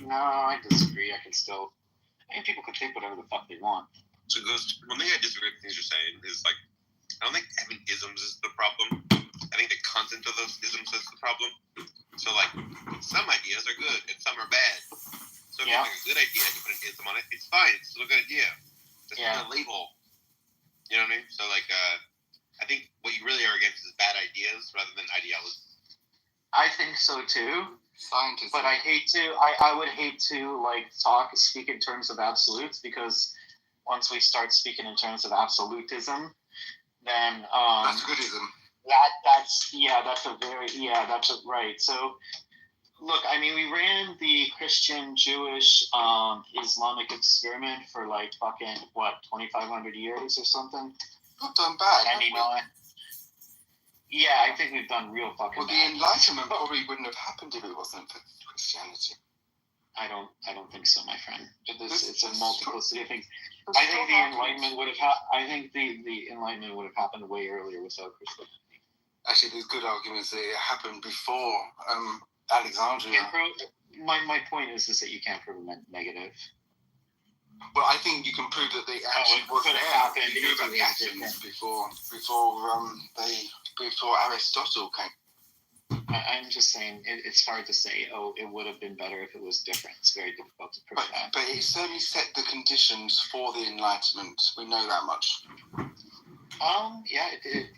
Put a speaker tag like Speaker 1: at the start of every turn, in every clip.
Speaker 1: No, I disagree. I think people can think whatever the fuck they want.
Speaker 2: So, Ghost, one thing I disagree with things you're saying is, like, I don't think having isms is the problem. I think the content of those isms is the problem. So, like, some ideas are good and some are bad. So if you have a good idea and you put an ism on it, it's fine. It's still a good idea. Just a label. You know what I mean? So, like, I think what you really are against is bad ideas rather than ideology.
Speaker 1: I think so too.
Speaker 3: Scientists.
Speaker 1: But I would hate to like speak in terms of absolutes, because once we start speaking in terms of absolutism, then
Speaker 3: that's goodism.
Speaker 1: That's right. So look, I mean, we ran the Christian Jewish Islamic experiment for like fucking 2,500 years or something.
Speaker 3: Not done bad.
Speaker 1: Yeah, I think we've done real fucking
Speaker 3: bad. Well, the Enlightenment probably wouldn't have happened if it wasn't for Christianity.
Speaker 1: I don't think so, my friend. It's a multiplicity of things. I think the Enlightenment would have the Enlightenment would have happened way earlier without Christianity.
Speaker 3: Actually, there's good arguments that it happened before Alexandria.
Speaker 1: My point is that you can't prove a negative.
Speaker 3: Well, I think you can prove that they actually was there. You knew about the Athens before Aristotle came.
Speaker 1: I'm just saying, it's hard to say, it would have been better if it was different. It's very difficult to prove that.
Speaker 3: But it certainly set the conditions for the Enlightenment. We know that much.
Speaker 1: Yeah, it did.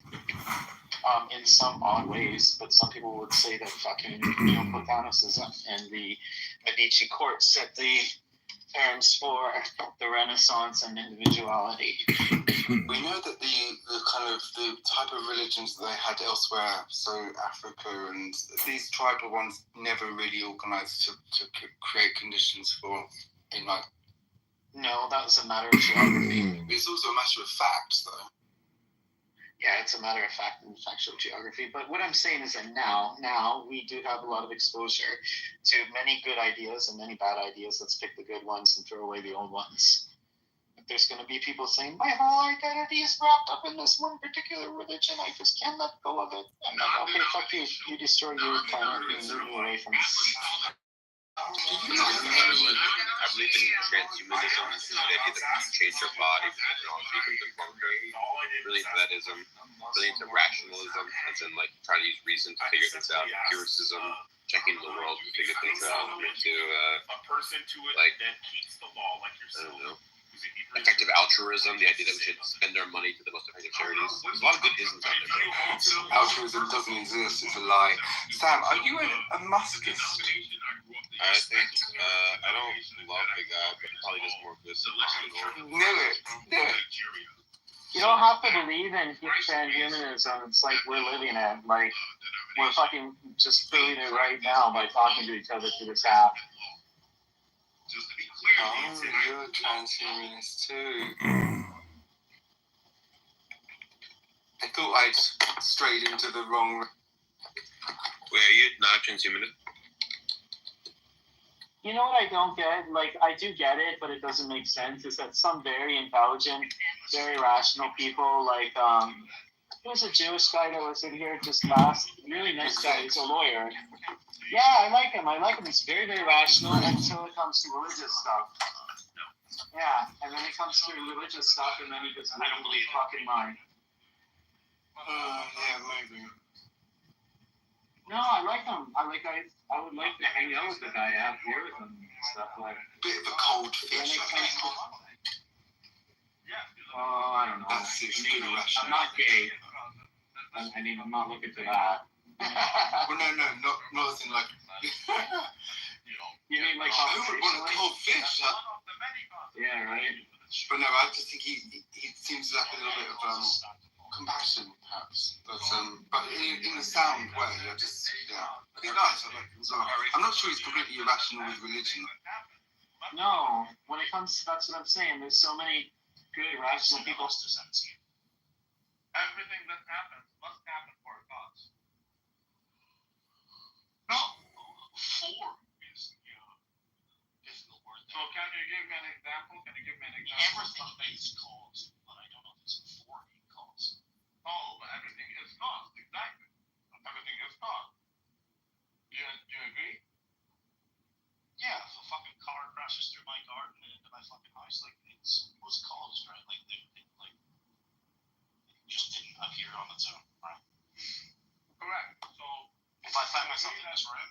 Speaker 1: In some odd ways, but some people would say that fucking Neoplatonicism and the Medici court set the terms for the Renaissance and individuality.
Speaker 3: We know that the type of religions that they had elsewhere, so Africa and these tribal ones, never really organized to create conditions for enlightenment.
Speaker 1: No, that was a matter of geography.
Speaker 3: It's also a matter of fact, though.
Speaker 1: Yeah, it's a matter of fact and factual geography. But what I'm saying is that now we do have a lot of exposure to many good ideas and many bad ideas. Let's pick the good ones and throw away the old ones. If there's going to be people saying, my whole identity is wrapped up in this one particular religion, I just can't let go of it. I'm like, okay, fuck you. You destroy your planet and move me away from it.
Speaker 2: I believe in transhumanism, the idea that we change our body for technology from the longer. Really into Vedism, really into rationalism, as in like trying to use reason to figure things out, empiricism, checking the world to figure things out, into like, I don't know, effective altruism, the idea that we should spend our money to the most effective charities. There's a lot of good isms out there.
Speaker 3: Altruism doesn't exist, it's a lie. Sam, are you a Muskist?
Speaker 2: I think, I don't love the guy, but he probably does more good than
Speaker 3: Knew it.
Speaker 1: You don't have to believe in transhumanism. It's like we're living it. Like, we're fucking just doing it right now by talking to each other through this app.
Speaker 3: Oh, you're a transhumanist too. I thought I'd strayed into the wrong...
Speaker 2: Wait, are you not a transhumanist?
Speaker 1: You know what I don't get? Like, I do get it, but it doesn't make sense. Is that some very intelligent, very rational people, like, there was a Jewish guy that was in here just last, really nice guy, he's a lawyer. Yeah, I like him. He's very, very rational until it comes to religious stuff. Yeah, and then it comes to religious stuff, and then he gets really fucking mind.
Speaker 3: Yeah, maybe.
Speaker 1: No, I like him. I would like to hang out with the guy, have beer with him and stuff like that.
Speaker 3: Bit of a cold fish.
Speaker 1: Oh, I don't know. I'm not gay. I mean, I'm not looking for that.
Speaker 3: Well, no, not as in like...
Speaker 1: You mean like...
Speaker 3: Who would want a cold fish, huh?
Speaker 1: Yeah, right?
Speaker 3: But no, I just think he seems to lack a little bit of compassion, perhaps. But in a sound way, he's nice. I like him as well. I'm not sure he's completely irrational with religion.
Speaker 1: No, when it comes to, that's what I'm saying. There's so many good, rational people.
Speaker 4: Everything that happens must happen for a cause. No, form is the word. So can you give me an example? Everything makes cause, but I don't know if it's a forming cause. Oh, but everything is cause, exactly. Everything is cause. Do you agree? Yeah, sacrifice, like it was caused, right? Like they just didn't appear on its own, right? Correct. So if I find myself in this room,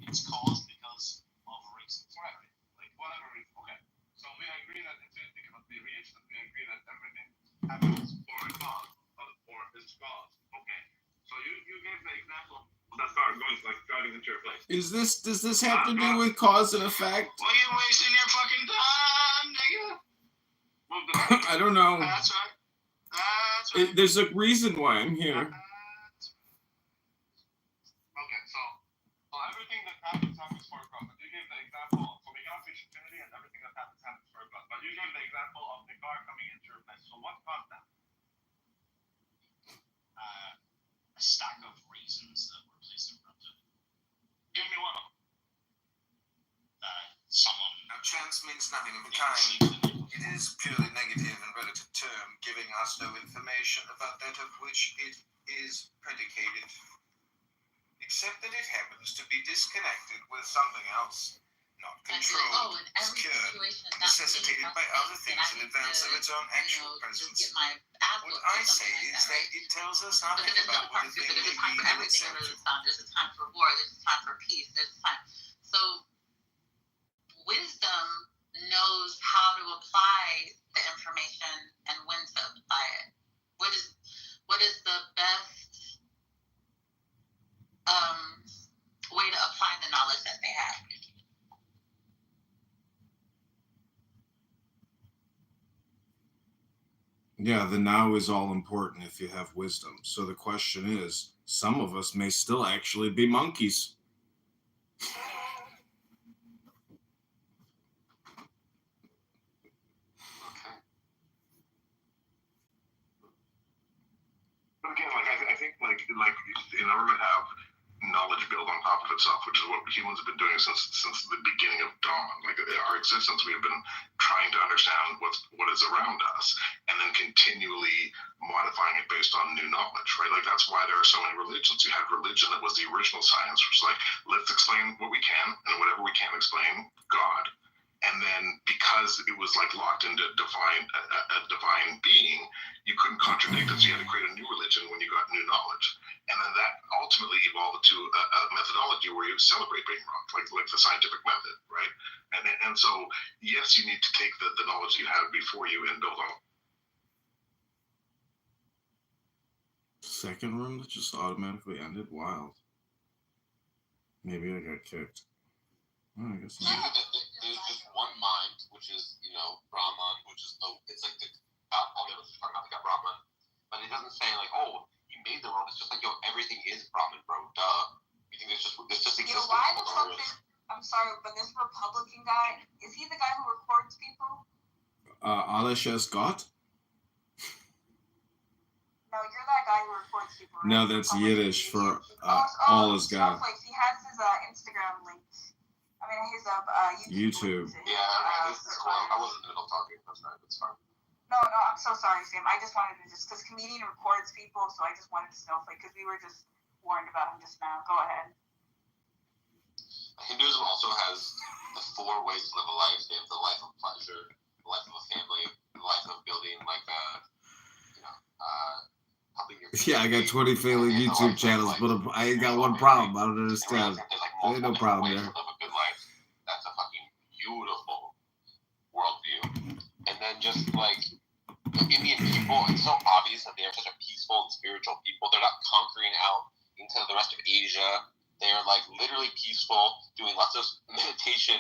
Speaker 4: it's caused because of reasons, right? Like whatever reason. Okay. So we agree that infinity cannot be reached, and we agree that everything happens for a cause, or is caused. Okay. So you gave the example of that car going like driving into your place.
Speaker 5: Does this have to do with cause and effect?
Speaker 4: Well, you're wasting your fucking time, nigga.
Speaker 5: I don't know.
Speaker 4: That's right. That's right.
Speaker 5: There's a reason why I'm here.
Speaker 4: Okay, so everything that happens for a cause. But you gave the example, so we cannot reach infinity, and everything that happens for a cause. But you gave the example of the car coming into your place. So what caused that? A stack of reasons that were placed in front of it. Give me one of them. Someone.
Speaker 3: Now, chance means nothing of the kind. It is purely negative and relative term, giving us no information about that of which it is predicated, except that it happens to be disconnected with something else, not controlled, secured, necessitated by other things in advance of its own actual presence. What I say is that it tells us nothing about what a thing may be in itself.
Speaker 6: There's a time for war, there's a time for peace, there's a time. So wisdom knows how to apply the information and when to apply it. What is the best way to apply the knowledge that they have?
Speaker 5: Yeah, the now is all important if you have wisdom. So the question is, some of us may still actually be monkeys.
Speaker 4: But again, I think in order to have knowledge built on top of itself, which is what humans have been doing since the beginning of dawn. Like our existence, we have been trying to understand what is around us, and then continually modifying it based on new knowledge, right? Like that's why there are so many religions. You had religion that was the original science, which is like, let's explain what we can, and whatever we can't explain, God. And then because it was like locked into a divine being, you couldn't contradict it, so you had to create a new religion when you got new knowledge. And then that ultimately evolved to a methodology where you celebrate being wrong, like the scientific method, right? And so, yes, you need to take the knowledge you have before you and build on it.
Speaker 5: Second room that just automatically ended? Wild. Maybe I got kicked. Oh, I guess not.
Speaker 2: There's just one mind, which is, Brahman, which is it's like the all the others are talking about like a Brahman, but it doesn't say like, oh, he made the world. It's just like, yo, everything is Brahman, bro. Duh. You think this just exists?
Speaker 6: Why the fuck I'm sorry, but this Republican guy, is he the guy who records people?
Speaker 5: Alish Scott?
Speaker 6: No, you're that guy who records people. Right?
Speaker 5: No, that's Yiddish for all is God.
Speaker 6: He has his Instagram links. I mean, his
Speaker 5: YouTube.
Speaker 2: Yeah, I wasn't in the middle talking. That's fine.
Speaker 6: No, I'm so sorry, Sam. I just wanted to because comedian records people, so I just wanted to know, because we were just warned about him just now. Go ahead.
Speaker 2: Hinduism also has the 4 ways to live a life. They have the life of pleasure, the life of a family, the life of building helping your.
Speaker 5: Yeah, I got 20 failing YouTube channels, but I ain't got one problem. I don't understand. There ain't no problem there.
Speaker 2: Live a good life. That's a fucking beautiful worldview. And then just like the Indian people, it's so obvious that they are such a peaceful and spiritual people. They're not conquering out into the rest of Asia. They're like literally peaceful, doing lots of meditation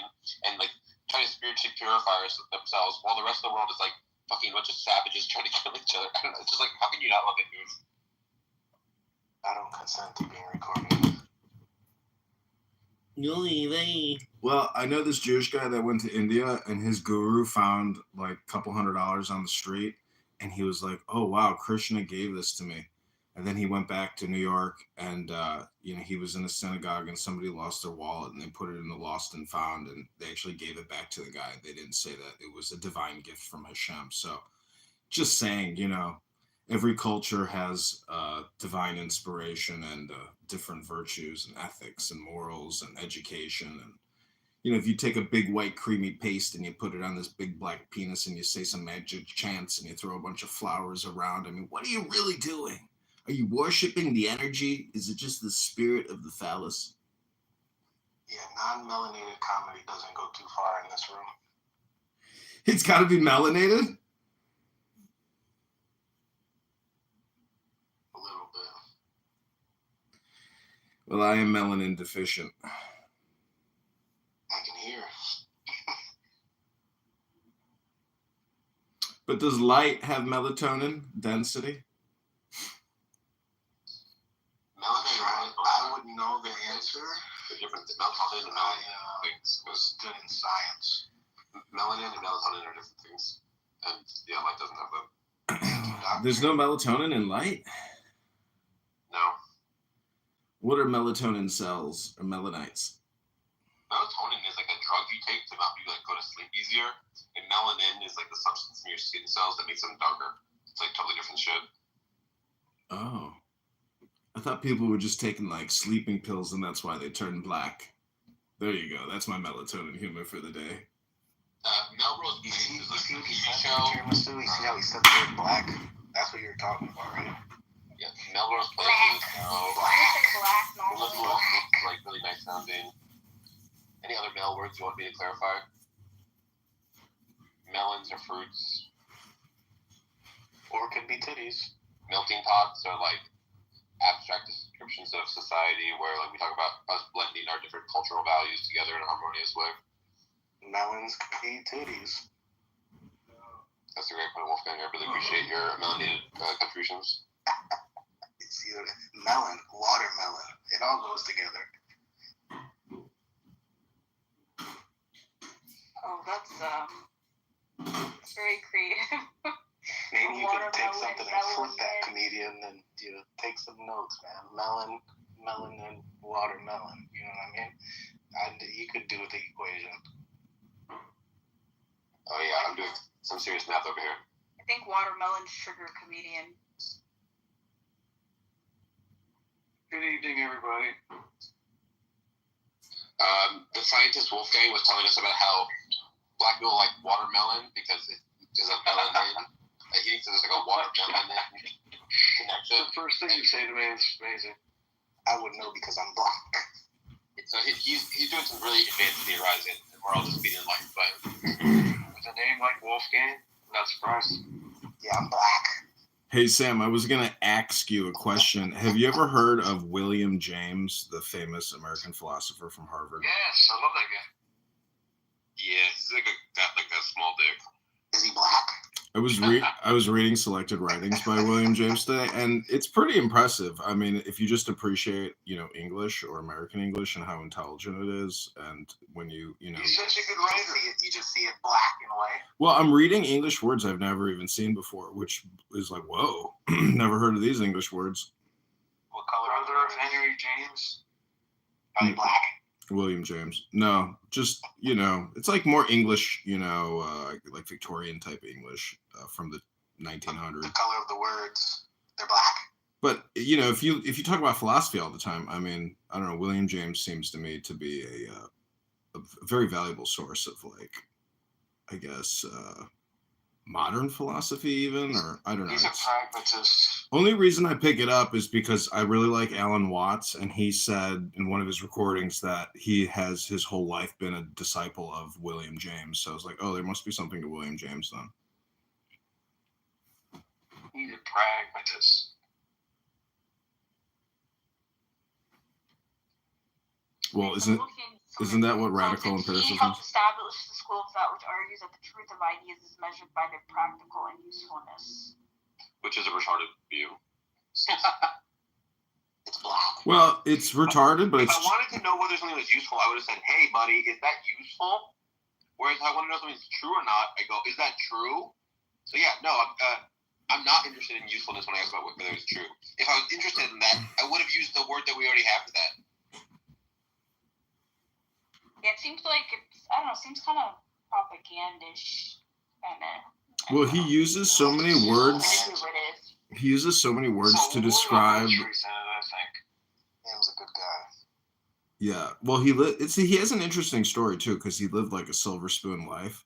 Speaker 2: and like trying to spiritually purify themselves, while the rest of the world is like fucking bunch of savages trying to kill each other. I don't know. It's just like, how can you not love Hindus?
Speaker 1: I don't consent to being recorded.
Speaker 5: Well, I know this Jewish guy that went to India, and his guru found like a couple $100 on the street, and he was like, oh wow, Krishna gave this to me. And then he went back to New York, and he was in a synagogue, and somebody lost their wallet, and they put it in the lost and found, and they actually gave it back to the guy. They didn't say that it was a divine gift from Hashem. So just saying, every culture has divine inspiration and different virtues and ethics and morals and education. And, You know, if you take a big white creamy paste and you put it on this big black penis and you say some magic chants and you throw a bunch of flowers around, I mean, what are you really doing? Are you worshiping the energy? Is it just the spirit of the phallus?
Speaker 3: Yeah, non-melanated comedy doesn't go too far in this room.
Speaker 5: It's got to be melanated?
Speaker 3: A little bit.
Speaker 5: Well, I am melanin deficient.
Speaker 3: I can hear.
Speaker 5: But does light have melatonin density?
Speaker 3: Melanated, I wouldn't know the answer.
Speaker 2: The different melatonin and melatonin things.
Speaker 3: Was good in science.
Speaker 2: Melanin and melatonin are different things. And yeah, light doesn't have them.
Speaker 5: There's no melatonin in light?
Speaker 2: No.
Speaker 5: What are melatonin cells or melanites?
Speaker 2: Melatonin is like a drug you take to help you like go to sleep easier. And melanin is like the substance in your skin cells that makes them darker. It's like totally different shit.
Speaker 5: Oh. I thought people were just taking like sleeping pills and that's why they turn black. There you go. That's my melatonin humor for the day.
Speaker 2: Melrose
Speaker 3: You
Speaker 2: Place
Speaker 3: see,
Speaker 2: is
Speaker 3: you
Speaker 2: like
Speaker 3: see
Speaker 2: a
Speaker 3: what he
Speaker 2: TV
Speaker 3: said
Speaker 2: show.
Speaker 3: there, Tiramisu? You see how he said the word black? That's what you're talking about, right?
Speaker 2: Yeah, Melrose Place
Speaker 6: Black.
Speaker 2: is
Speaker 6: Black
Speaker 2: Melrose
Speaker 6: normally.
Speaker 2: Place is like really nice sounding. Any other male words you want me to clarify? Melons are fruits.
Speaker 1: Or it could be titties.
Speaker 2: Melting pots are like abstract descriptions of society where like we talk about us blending our different cultural values together in a harmonious way.
Speaker 1: Melons could be titties.
Speaker 2: That's a great point, Wolfgang. I really appreciate your melanated contributions.
Speaker 3: It's either melon, watermelon. It all goes together.
Speaker 6: Oh, that's very creative.
Speaker 1: Maybe you could take
Speaker 6: Watermelon,
Speaker 1: something and flip that
Speaker 6: melon.
Speaker 1: comedian and take some notes, man. Melon, and watermelon. You know what I mean? And you could do the equation.
Speaker 2: Oh yeah, I'm doing some serious math over here.
Speaker 6: I think watermelon sugar comedian.
Speaker 1: Good evening, everybody.
Speaker 2: The scientist Wolfgang was telling us about how black people like watermelon because of melanin. He thinks there's like a watermelon connection.
Speaker 1: The first thing you say to me is amazing.
Speaker 3: I would know because I'm black.
Speaker 2: So he's doing some really advanced theorizing, and we're all just being enlightened by him.
Speaker 1: With a name like Wolfgang, not surprised.
Speaker 3: Yeah, I'm black.
Speaker 5: Hey, Sam, I was going to ask you a question. Have you ever heard of William James, the famous American philosopher from Harvard?
Speaker 1: Yes, I love that guy.
Speaker 2: Yeah, he's like got like a small dick.
Speaker 3: Is he black?
Speaker 5: I was reading selected writings by William James today, and it's pretty impressive. I mean, if you just appreciate, English or American English and how intelligent it is, and when you
Speaker 1: He's such a good
Speaker 3: You
Speaker 1: writer.
Speaker 3: just see it black in a way.
Speaker 5: well, I'm reading English words I've never even seen before, which is like, whoa, never heard of these English words.
Speaker 1: What color? Brother of Henry James.
Speaker 3: Are you black?
Speaker 5: William James. No, just, it's like more English, like Victorian type English from the 1900s.
Speaker 3: The color of the words, they're black.
Speaker 5: But, if you talk about philosophy all the time, I mean, I don't know, William James seems to me to be a very valuable source of, like, I guess, modern philosophy even, or I don't know.
Speaker 1: He's a pragmatist.
Speaker 5: Only reason I pick it up is because I really like Alan Watts, and he said in one of his recordings that he has his whole life been a disciple of William James. So I was like, oh, there must be something to William James then.
Speaker 1: He's a pragmatist.
Speaker 5: Well, isn't that what radical empiricism
Speaker 6: He helped
Speaker 5: is?
Speaker 6: establish the school of thought which argues that the truth of ideas is measured by their practical and usefulness.
Speaker 2: Which is a retarded view.
Speaker 3: It's black.
Speaker 5: Well, it's retarded, but
Speaker 2: If
Speaker 5: it's
Speaker 2: I wanted to know whether something was useful, I would have said, hey, buddy, is that useful? Whereas if I want to know if something's true or not, I go, is that true? So yeah, no, I'm not interested in usefulness when I ask about whether it's true. If I was interested in that, I would have used the word that we already have for that.
Speaker 6: Yeah, it seems like seems kind of propagandish, kind of.
Speaker 5: well, he uses so many words.
Speaker 6: Manipulative.
Speaker 5: He uses so many words to
Speaker 1: So,
Speaker 5: describe.
Speaker 1: Tree Senate, I think.
Speaker 3: Him's a good guy.
Speaker 5: Yeah. Well, he has an interesting story too because he lived like a silver spoon life.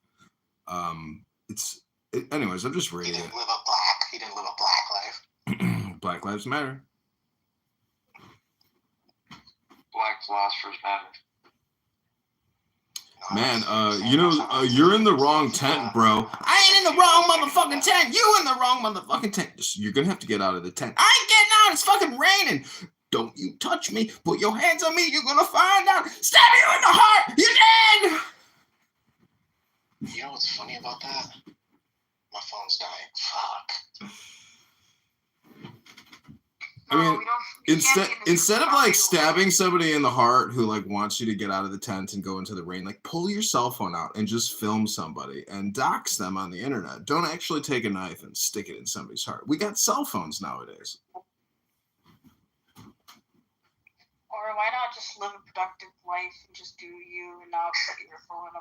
Speaker 5: Anyways, I'm just
Speaker 1: He
Speaker 5: reading
Speaker 1: didn't
Speaker 5: it.
Speaker 1: live a black. He didn't live a black life.
Speaker 5: Black Lives Matter.
Speaker 4: Black philosophers matter.
Speaker 5: Man, you're in the wrong tent, bro. I ain't in the wrong motherfucking tent. You in the wrong motherfucking tent. You're gonna have to get out of the tent. I ain't getting out. It's fucking raining. Don't you touch me. Put your hands on me. You're gonna find out. Stab you in the heart. You're dead.
Speaker 1: You know what's funny about that? My phone's dying. Fuck.
Speaker 5: I mean, instead of like stabbing somebody in the heart who like wants you to get out of the tent and go into the rain, like pull your cell phone out and just film somebody and dox them on the internet. Don't actually take a knife and stick it in somebody's heart. We got cell phones nowadays.
Speaker 7: Or why not just live a productive life and just do you and not put your phone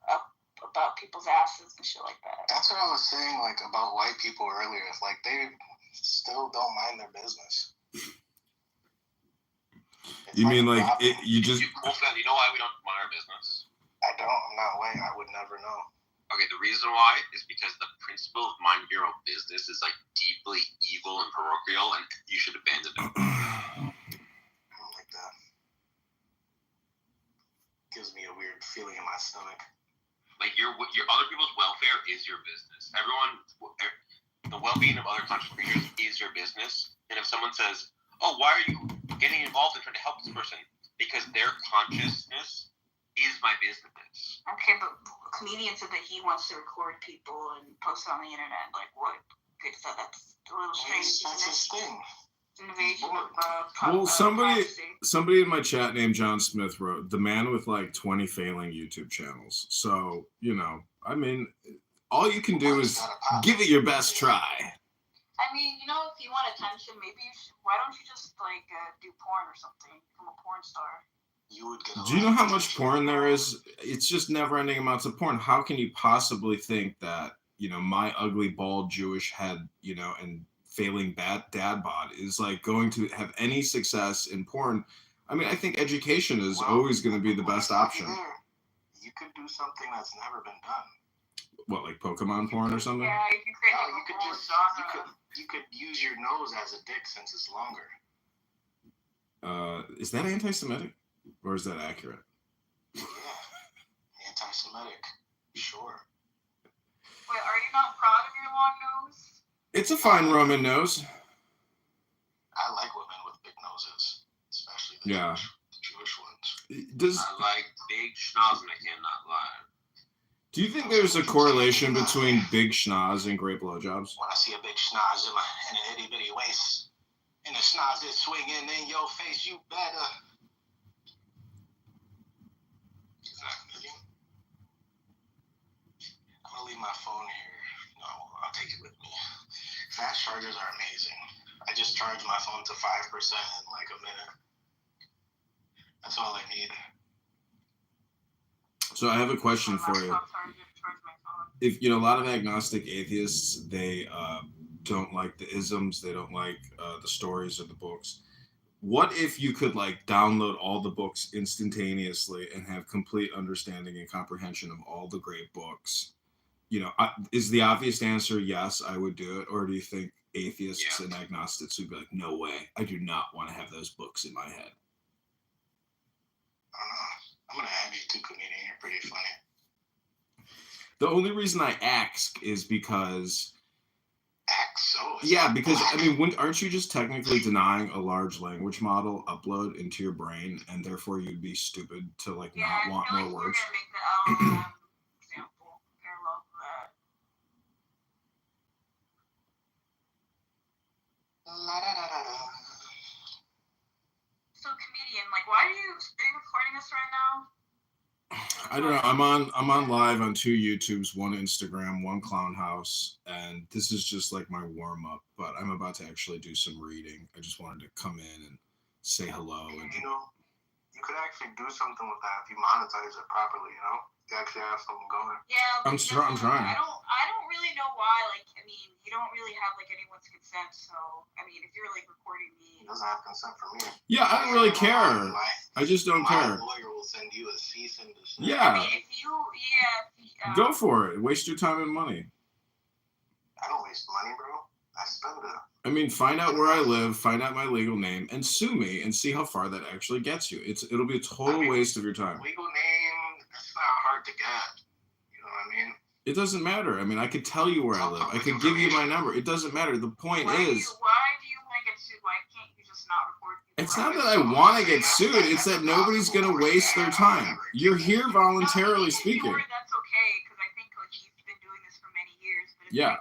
Speaker 7: up about people's asses and shit like that?
Speaker 1: That's what I was saying, like about white people earlier. Like they still don't mind their business.
Speaker 5: You mean like you just?
Speaker 2: Wolfgang, you know why we don't mind our business?
Speaker 1: I don't. I'm not white. I would never know.
Speaker 2: Okay, the reason why is because the principle of mind your own business is like deeply evil and parochial, and you should abandon it.
Speaker 1: I don't like that. Gives me a weird feeling in my stomach.
Speaker 2: Like your other people's welfare is your business. The well-being of other conscious creatures is your business. And if someone says, "Oh, why are you getting involved in trying to help this person?" Because their consciousness is my business.
Speaker 7: Okay, but a comedian said that he wants to record people and post it on the internet. Like, what good is that? That's a little strange.
Speaker 1: That's his thing.
Speaker 7: Invasion of
Speaker 5: well,
Speaker 7: privacy.
Speaker 5: somebody in my chat named John Smith wrote the man with like 20 failing YouTube channels. So you know, I mean, all you can do is give it your best try.
Speaker 7: I mean, you know, if you want attention, maybe you should. Why don't you just like do porn or something? Become a porn star.
Speaker 1: You would get.
Speaker 5: Do you know how much porn there is? It's just never-ending amounts of porn. How can you possibly think that my ugly bald Jewish head, and failing bad dad bod is like going to have any success in porn? I mean, I think education is always going to be the best option.
Speaker 1: You could do something that's never been done.
Speaker 5: What, like Pokemon porn or something?
Speaker 7: Yeah, you can create
Speaker 1: you could use your nose as a dick since it's longer.
Speaker 5: Is that anti-Semitic? Or is that accurate?
Speaker 1: Yeah. Anti-Semitic. Sure.
Speaker 7: Wait, are you not proud of your long nose?
Speaker 5: It's a fine Roman nose.
Speaker 1: I like women with big noses. Especially the Jewish ones.
Speaker 2: I like big schnoz and I cannot lie.
Speaker 5: Do you think there's a correlation between big schnoz and great blowjobs?
Speaker 1: When I see a big schnoz and an itty bitty waist, and the schnoz is swinging in your face, you better. Exactly. I'm gonna leave my phone here. No, I'll take it with me. Fast chargers are amazing. I just charged my phone to 5% in like a minute. That's all I need.
Speaker 5: So I have a question for you. If a lot of agnostic atheists, they don't like the isms, they don't like the stories or the books. What if you could like download all the books instantaneously and have complete understanding and comprehension of all the great books? Is the obvious answer yes, I would do it, or do you think atheists and agnostics would be like, no way, I do not want to have those books in my head?
Speaker 1: I'm gonna add you to comedian. You're pretty funny.
Speaker 5: The only reason I ask is because.
Speaker 1: Yeah,
Speaker 5: because I mean, aren't you just technically denying a large language model upload into your brain, and therefore you'd be stupid to like not want more words?
Speaker 7: We're gonna make the example parallel to that. So, comedian, like, why are you recording this right now?
Speaker 5: I don't know. I'm on live on 2 YouTubes, 1 Instagram, 1 Clown House, and this is just like my warm up. But I'm about to actually do some reading. I just wanted to come in and say hello. And
Speaker 1: you
Speaker 3: you could actually do something with that if you monetize it properly. You know, you actually have something going.
Speaker 7: Yeah,
Speaker 5: I'm trying.
Speaker 7: I don't really know why. Like, I mean, you don't really have like anyone's consent. So, I mean, if you're like recording me,
Speaker 3: He doesn't have consent from me.
Speaker 5: Yeah, I don't really care. I just don't
Speaker 3: My
Speaker 5: care.
Speaker 3: lawyer will send you a cease and desist.
Speaker 5: Yeah.
Speaker 7: I mean, if you,
Speaker 5: Go for it. Waste your time and money.
Speaker 3: I don't waste money, bro. I spend it.
Speaker 5: I mean, find out where I live, find out my legal name, and sue me, and see how far that actually gets you. It'll be a total waste of your time.
Speaker 3: Legal name, that's not hard to get. You know what I mean?
Speaker 5: It doesn't matter. I mean, I could tell you where I live. I could give you my number. It doesn't matter. The point
Speaker 7: why do you
Speaker 5: is,
Speaker 7: want to get sued? Why can't you just not record people?
Speaker 5: it's not that I want to get sued. It's that nobody's going to waste their time. You're here voluntarily speaking.
Speaker 7: That's okay, because I think like you've been doing this for many years. But it's
Speaker 5: Yeah,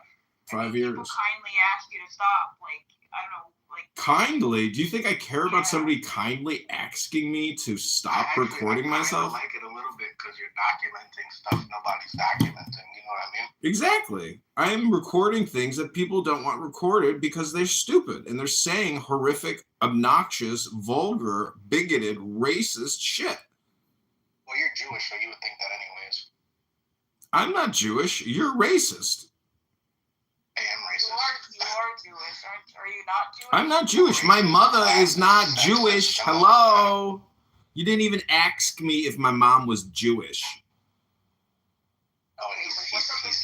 Speaker 7: like,
Speaker 5: 5 years.
Speaker 7: People kindly ask you to stop. Like, I don't know. Like,
Speaker 5: Kindly? Do you think I care about somebody kindly asking me to stop recording myself?
Speaker 3: I like it a little bit because you're documenting stuff nobody's documenting. You know what I mean?
Speaker 5: Exactly. I am recording things that people don't want recorded because they're stupid and they're saying horrific, obnoxious, vulgar, bigoted, racist shit.
Speaker 3: Well, you're Jewish, so you would think that anyways.
Speaker 5: I'm not Jewish. You're racist.
Speaker 3: I am racist.
Speaker 7: you are Jewish. Are you not Jewish?
Speaker 5: I'm not Jewish. My mother is not Jewish. Hello. You didn't even ask me if my mom was Jewish.
Speaker 3: Oh, he's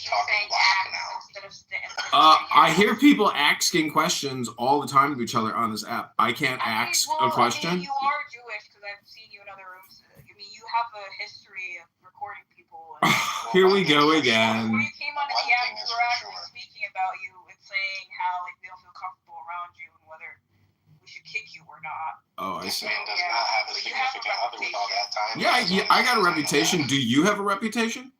Speaker 3: talking black now.
Speaker 5: I hear people asking questions all the time to each other on this app. I can't ask a question.
Speaker 7: I mean, you are Jewish because I've seen you in other rooms. I mean, you have a history of recording people. And,
Speaker 5: here we go again.
Speaker 7: When you came onto the app, we were actually speaking about you and saying how like we don't feel comfortable around you and whether we should kick you or not.
Speaker 5: Oh, I see.
Speaker 3: This man does not have a significant other with all that time.
Speaker 5: Yeah, I got a reputation. Do you have a reputation?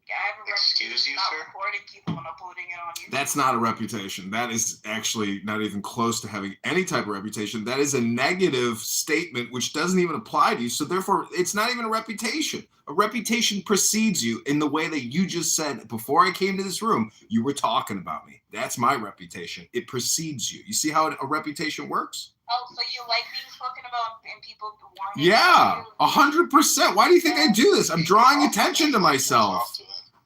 Speaker 7: Yeah, I have a reputation not recording people and uploading it on YouTube.
Speaker 5: That's not a reputation. That is actually not even close to having any type of reputation. That is a negative statement which doesn't even apply to you. So therefore, it's not even a reputation. A reputation precedes you in the way that you just said before I came to this room. You were talking about me. That's my reputation. It precedes you. You see how a reputation works?
Speaker 7: Oh, so you like being spoken about and people warning?
Speaker 5: Yeah, 100%. Why do you think I do this? I'm drawing attention to myself.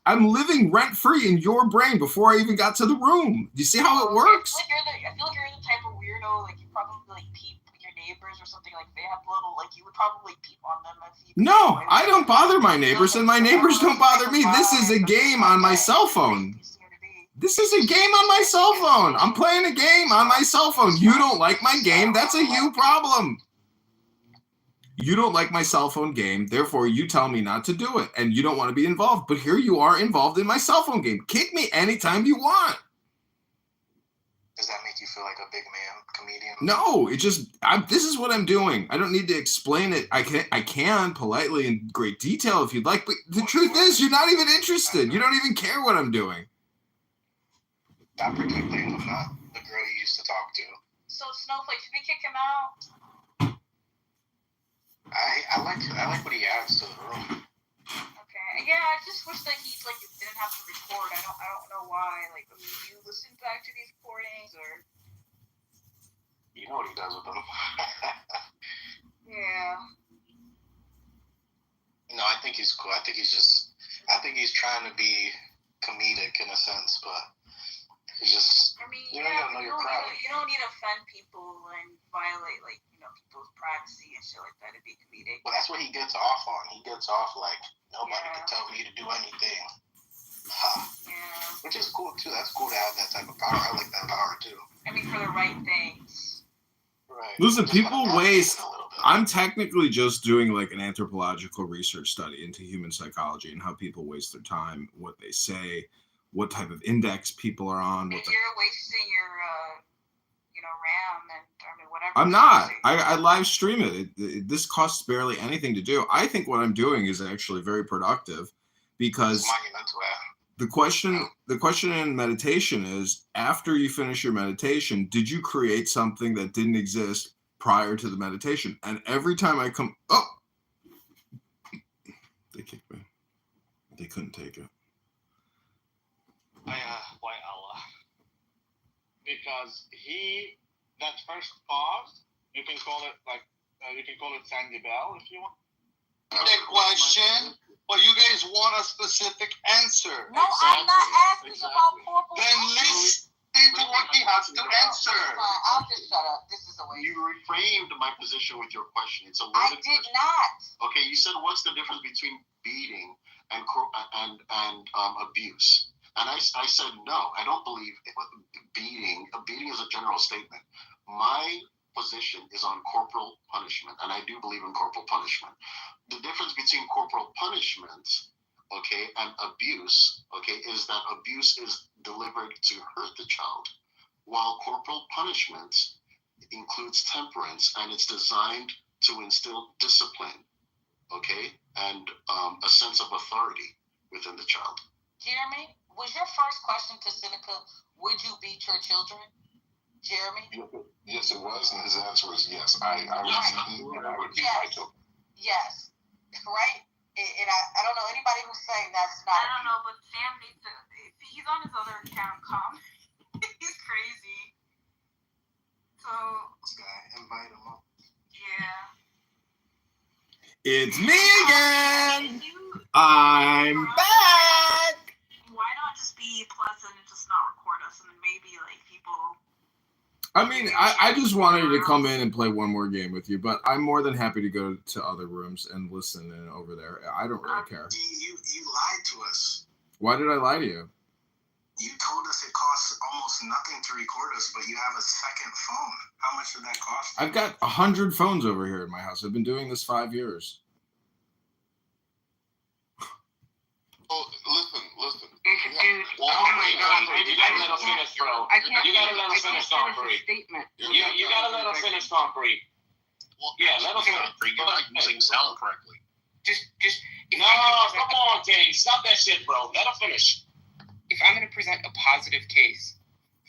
Speaker 5: I'm living rent-free in your brain before I even got to the room. Do you see how it works?
Speaker 7: I feel like you're the type of weirdo, like you probably like peep your neighbors or something, like they have little, like you would probably peep on them if you...
Speaker 5: No, I don't bother my neighbors and my neighbors don't bother me. This is a game on my cell phone. This is a game on my cell phone. I'm playing a game on my cell phone. You don't like my game, that's a you problem. You don't like my cell phone game, therefore you tell me not to do it, and you don't want to be involved. But here you are involved in my cell phone game. Kick me anytime you want.
Speaker 3: Does that make you feel like a big man comedian?
Speaker 5: No, this is what I'm doing. I don't need to explain it. I can politely in great detail if you'd like, but the truth is you're not even interested. You don't even care what I'm doing.
Speaker 3: Not particularly, I'm not the girl you used to talk to.
Speaker 7: So Snowflake, should we kick him out?
Speaker 3: I like what he adds to the room.
Speaker 7: Okay. Yeah, I just wish that he didn't have to record. I don't know why. Like, I mean, do you listen back to these recordings or?
Speaker 3: You know what he does with them.
Speaker 7: Yeah.
Speaker 3: No, I think he's cool. I think he's trying to be comedic in a sense, but he's just.
Speaker 7: I mean,
Speaker 3: you don't need
Speaker 7: to offend people and violate people's privacy and shit like that to be comedic.
Speaker 3: Well, that's what he gets off on. He gets off like nobody can tell me to do anything.
Speaker 7: Yeah.
Speaker 3: Which is cool too. That's cool to have that type of power. I like that power too.
Speaker 7: I mean, for the right things.
Speaker 3: Right.
Speaker 5: Listen, people waste. I'm technically just doing like an anthropological research study into human psychology and how people waste their time, what they say, what type of index people are on.
Speaker 7: If you're wasting your, RAM and whatever.
Speaker 5: I'm not. I live stream it. This costs barely anything to do. I think what I'm doing is actually very productive because the question in meditation is, after you finish your meditation, did you create something that didn't exist prior to the meditation? And every time I come, they kicked me. They couldn't take it.
Speaker 4: Why Allah? Because that first pause, you can call it like You can call it Sandy Bell if you want.
Speaker 3: The question, but you guys want a specific answer.
Speaker 7: No, I'm not asking about corporal
Speaker 3: Then listen to what he has to answer.
Speaker 7: I'll just shut up. This is a waste.
Speaker 1: You reframed my position with your question. It's a
Speaker 7: I
Speaker 1: loaded
Speaker 7: did
Speaker 1: question.
Speaker 7: not.
Speaker 1: Okay, you said what's the difference between beating and abuse? And I said no. I don't believe beating. Beating is a general statement. My position is on corporal punishment, and I do believe in corporal punishment. The difference between corporal punishment, okay, and abuse, okay, is that abuse is delivered to hurt the child, while corporal punishment includes temperance, and it's designed to instill discipline, okay, and a sense of authority within the child.
Speaker 7: Jeremy, was your first question to Seneca, would you beat your children? Jeremy?
Speaker 8: Yes, it was, and his answer was yes. I would beat my children.
Speaker 7: Yes. Right? And I don't know anybody who's saying that's not.
Speaker 9: I don't know, but Sam needs to. He's on his other account, He's crazy. So.
Speaker 3: This guy, invite him up.
Speaker 9: Yeah.
Speaker 5: It's me again. I'm back.
Speaker 9: Why not just be pleasant and just not record us, and then maybe like people.
Speaker 5: I mean, I just wanted to come in and play one more game with you, but I'm more than happy to go to other rooms and listen in over there. I don't really care.
Speaker 3: You lied to us.
Speaker 5: Why did I lie to you?
Speaker 3: You told us it costs almost nothing to record us, but you have a second phone. How much did that cost?
Speaker 5: I've got 100 phones over here in my house. I've been doing this 5 years.
Speaker 8: Oh, listen.
Speaker 7: Dude,
Speaker 2: Well,
Speaker 7: oh my God.
Speaker 2: You gotta let us finish, bro. You gotta let us finish, Congressman.
Speaker 7: Statement.
Speaker 2: You gotta let us finish, Congressman. Yeah, let us finish.
Speaker 4: You're not using sound correctly.
Speaker 10: Just.
Speaker 2: No, come on, Kane. Stop that shit, bro. Let us finish.
Speaker 10: If I'm going to present a positive case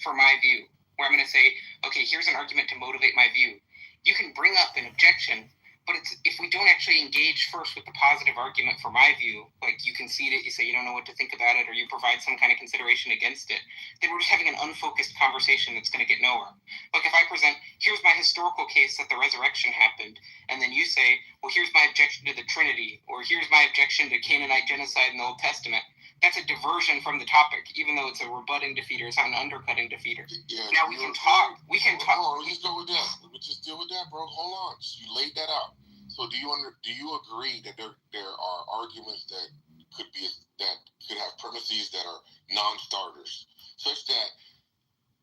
Speaker 10: for my view, where I'm going to say, okay, here's an argument to motivate my view, you can bring up an objection, but if we don't actually engage first with the positive argument for my view, like you concede it, you say you don't know what to think about it, or you provide some kind of consideration against it, then we're just having an unfocused conversation that's going to get nowhere. Like if I present, here's my historical case that the resurrection happened, and then you say, well, here's my objection to the Trinity, or here's my objection to Canaanite genocide in the Old Testament, that's a diversion from the topic, even though it's a rebutting defeater, it's not an undercutting defeater.
Speaker 8: Yeah,
Speaker 10: now we can talk. We can talk.
Speaker 8: Hold on, let's just deal with that. Let's just deal with that, bro. Hold on. You laid that out. So do you agree that there are arguments that could have premises that are non-starters, such that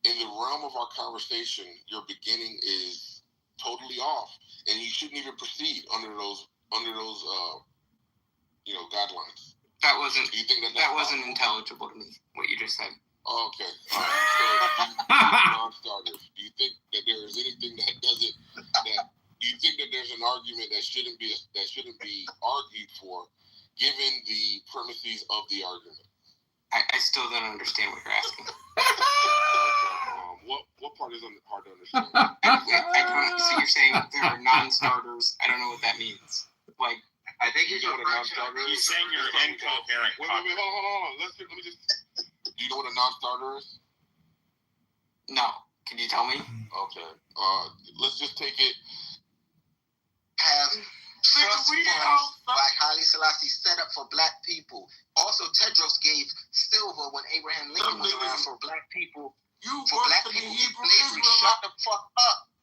Speaker 8: in the realm of our conversation, your beginning is totally off, and you shouldn't even proceed under those guidelines.
Speaker 10: That wasn't.
Speaker 8: Do you think
Speaker 10: that wasn't intelligible to me? What you just said.
Speaker 8: Oh, okay. All right. So non-starters. Do you think that there is anything that doesn't? Do you think that there's an argument that shouldn't be argued for, given the premises of the argument?
Speaker 10: I still don't understand what you're asking.
Speaker 8: What part is hard to understand?
Speaker 10: I don't. So you're saying there are non-starters? I don't know what that means. Like.
Speaker 8: I think you know what a non-starter is.
Speaker 4: He's saying you're incoherent.
Speaker 8: Wait, hold on. Let me just. Do you know what a non-starter is?
Speaker 10: No. Can you tell me?
Speaker 8: Okay. Let's just take it.
Speaker 3: Have trust funds like Haile Selassie set up for black people. Also, Tedros gave silver when Abraham Lincoln was around for black people. For black people in slavery. Shut the fuck up.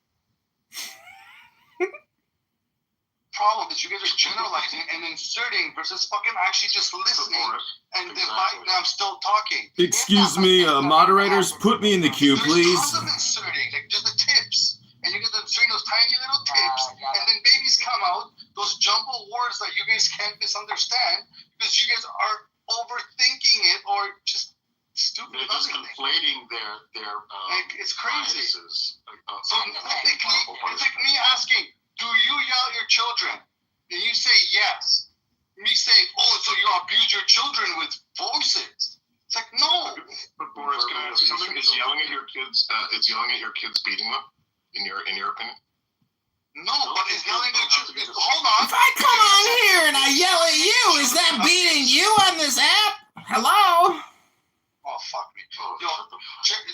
Speaker 3: Problem is you guys are generalizing and inserting versus fucking actually just listening and dividing. I'm still talking.
Speaker 5: Excuse me, moderators, put me in the queue, please.
Speaker 3: There's tons of inserting, like just the tips. And you get to insert those tiny little tips, and then babies come out, those jumbled words that you guys can't misunderstand because you guys are overthinking it or just stupid.
Speaker 1: They're just conflating their
Speaker 3: like, it's crazy.
Speaker 1: biases.
Speaker 3: So it's like me asking, do you yell at your children? And you say yes. Me saying, oh, so you abuse your children with voices. It's like, no.
Speaker 4: But Boris, can I ask you something? Is yelling at your kids beating them? In your opinion?
Speaker 3: No, but it's yelling at your children. Hold on.
Speaker 5: If I come on here and I yell at you, is that beating you on this app? Hello?
Speaker 3: Oh, fuck me. Yo,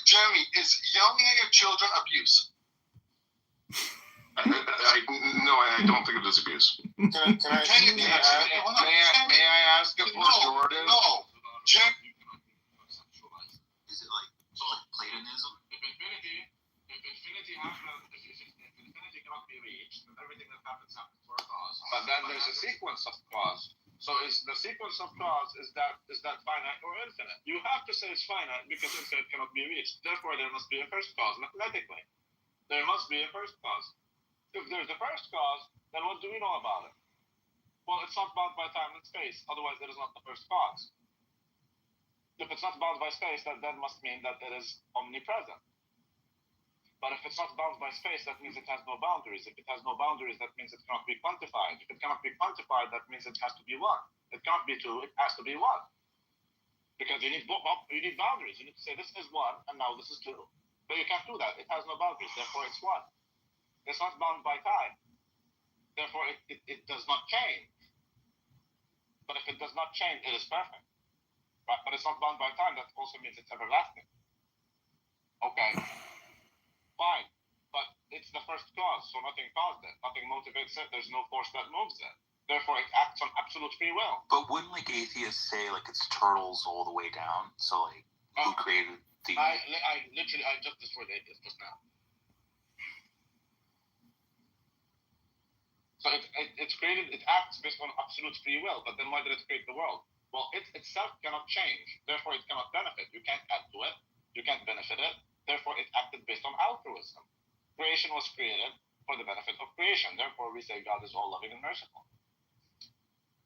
Speaker 3: Jeremy, is yelling at your children abuse? No, I don't think it is abuse.
Speaker 8: May I ask a pejorative? No, Jim.
Speaker 4: Is it like Platonism? If infinity cannot be reached, then everything that happens for a cause. But then there's a sequence of cause. So is the sequence of cause is that finite or infinite? You have to say it's finite because infinite cannot be reached. Therefore, there must be a first cause mathematically. There must be a first cause. If there's a first cause, then what do we know about it? Well, it's not bound by time and space. Otherwise, it is not the first cause. If it's not bound by space, that must mean that it is omnipresent. But if it's not bound by space, that means it has no boundaries. If it has no boundaries, that means it cannot be quantified. If it cannot be quantified, that means it has to be one. It can't be two, it has to be one. Because you need boundaries. You need to say this is one, and now this is two. But you can't do that. It has no boundaries, therefore it's one. It's not bound by time. Therefore, it does not change. But if it does not change, it is perfect. Right? But it's not bound by time. That also means it's everlasting. Okay. Fine, but it's the first cause, so nothing caused it. Nothing motivates it. There's no force that moves it. Therefore, it acts on absolute free will.
Speaker 11: But wouldn't like atheists say like it's turtles all the way down? So like, who created the?
Speaker 4: I just destroyed atheists just now. So it's created. It acts based on absolute free will. But then why did it create the world? Well, it itself cannot change. Therefore, it cannot benefit. You can't add to it. You can't benefit it. Therefore, it acted based on altruism. Creation was created for the benefit of creation. Therefore, we say God is all loving and merciful.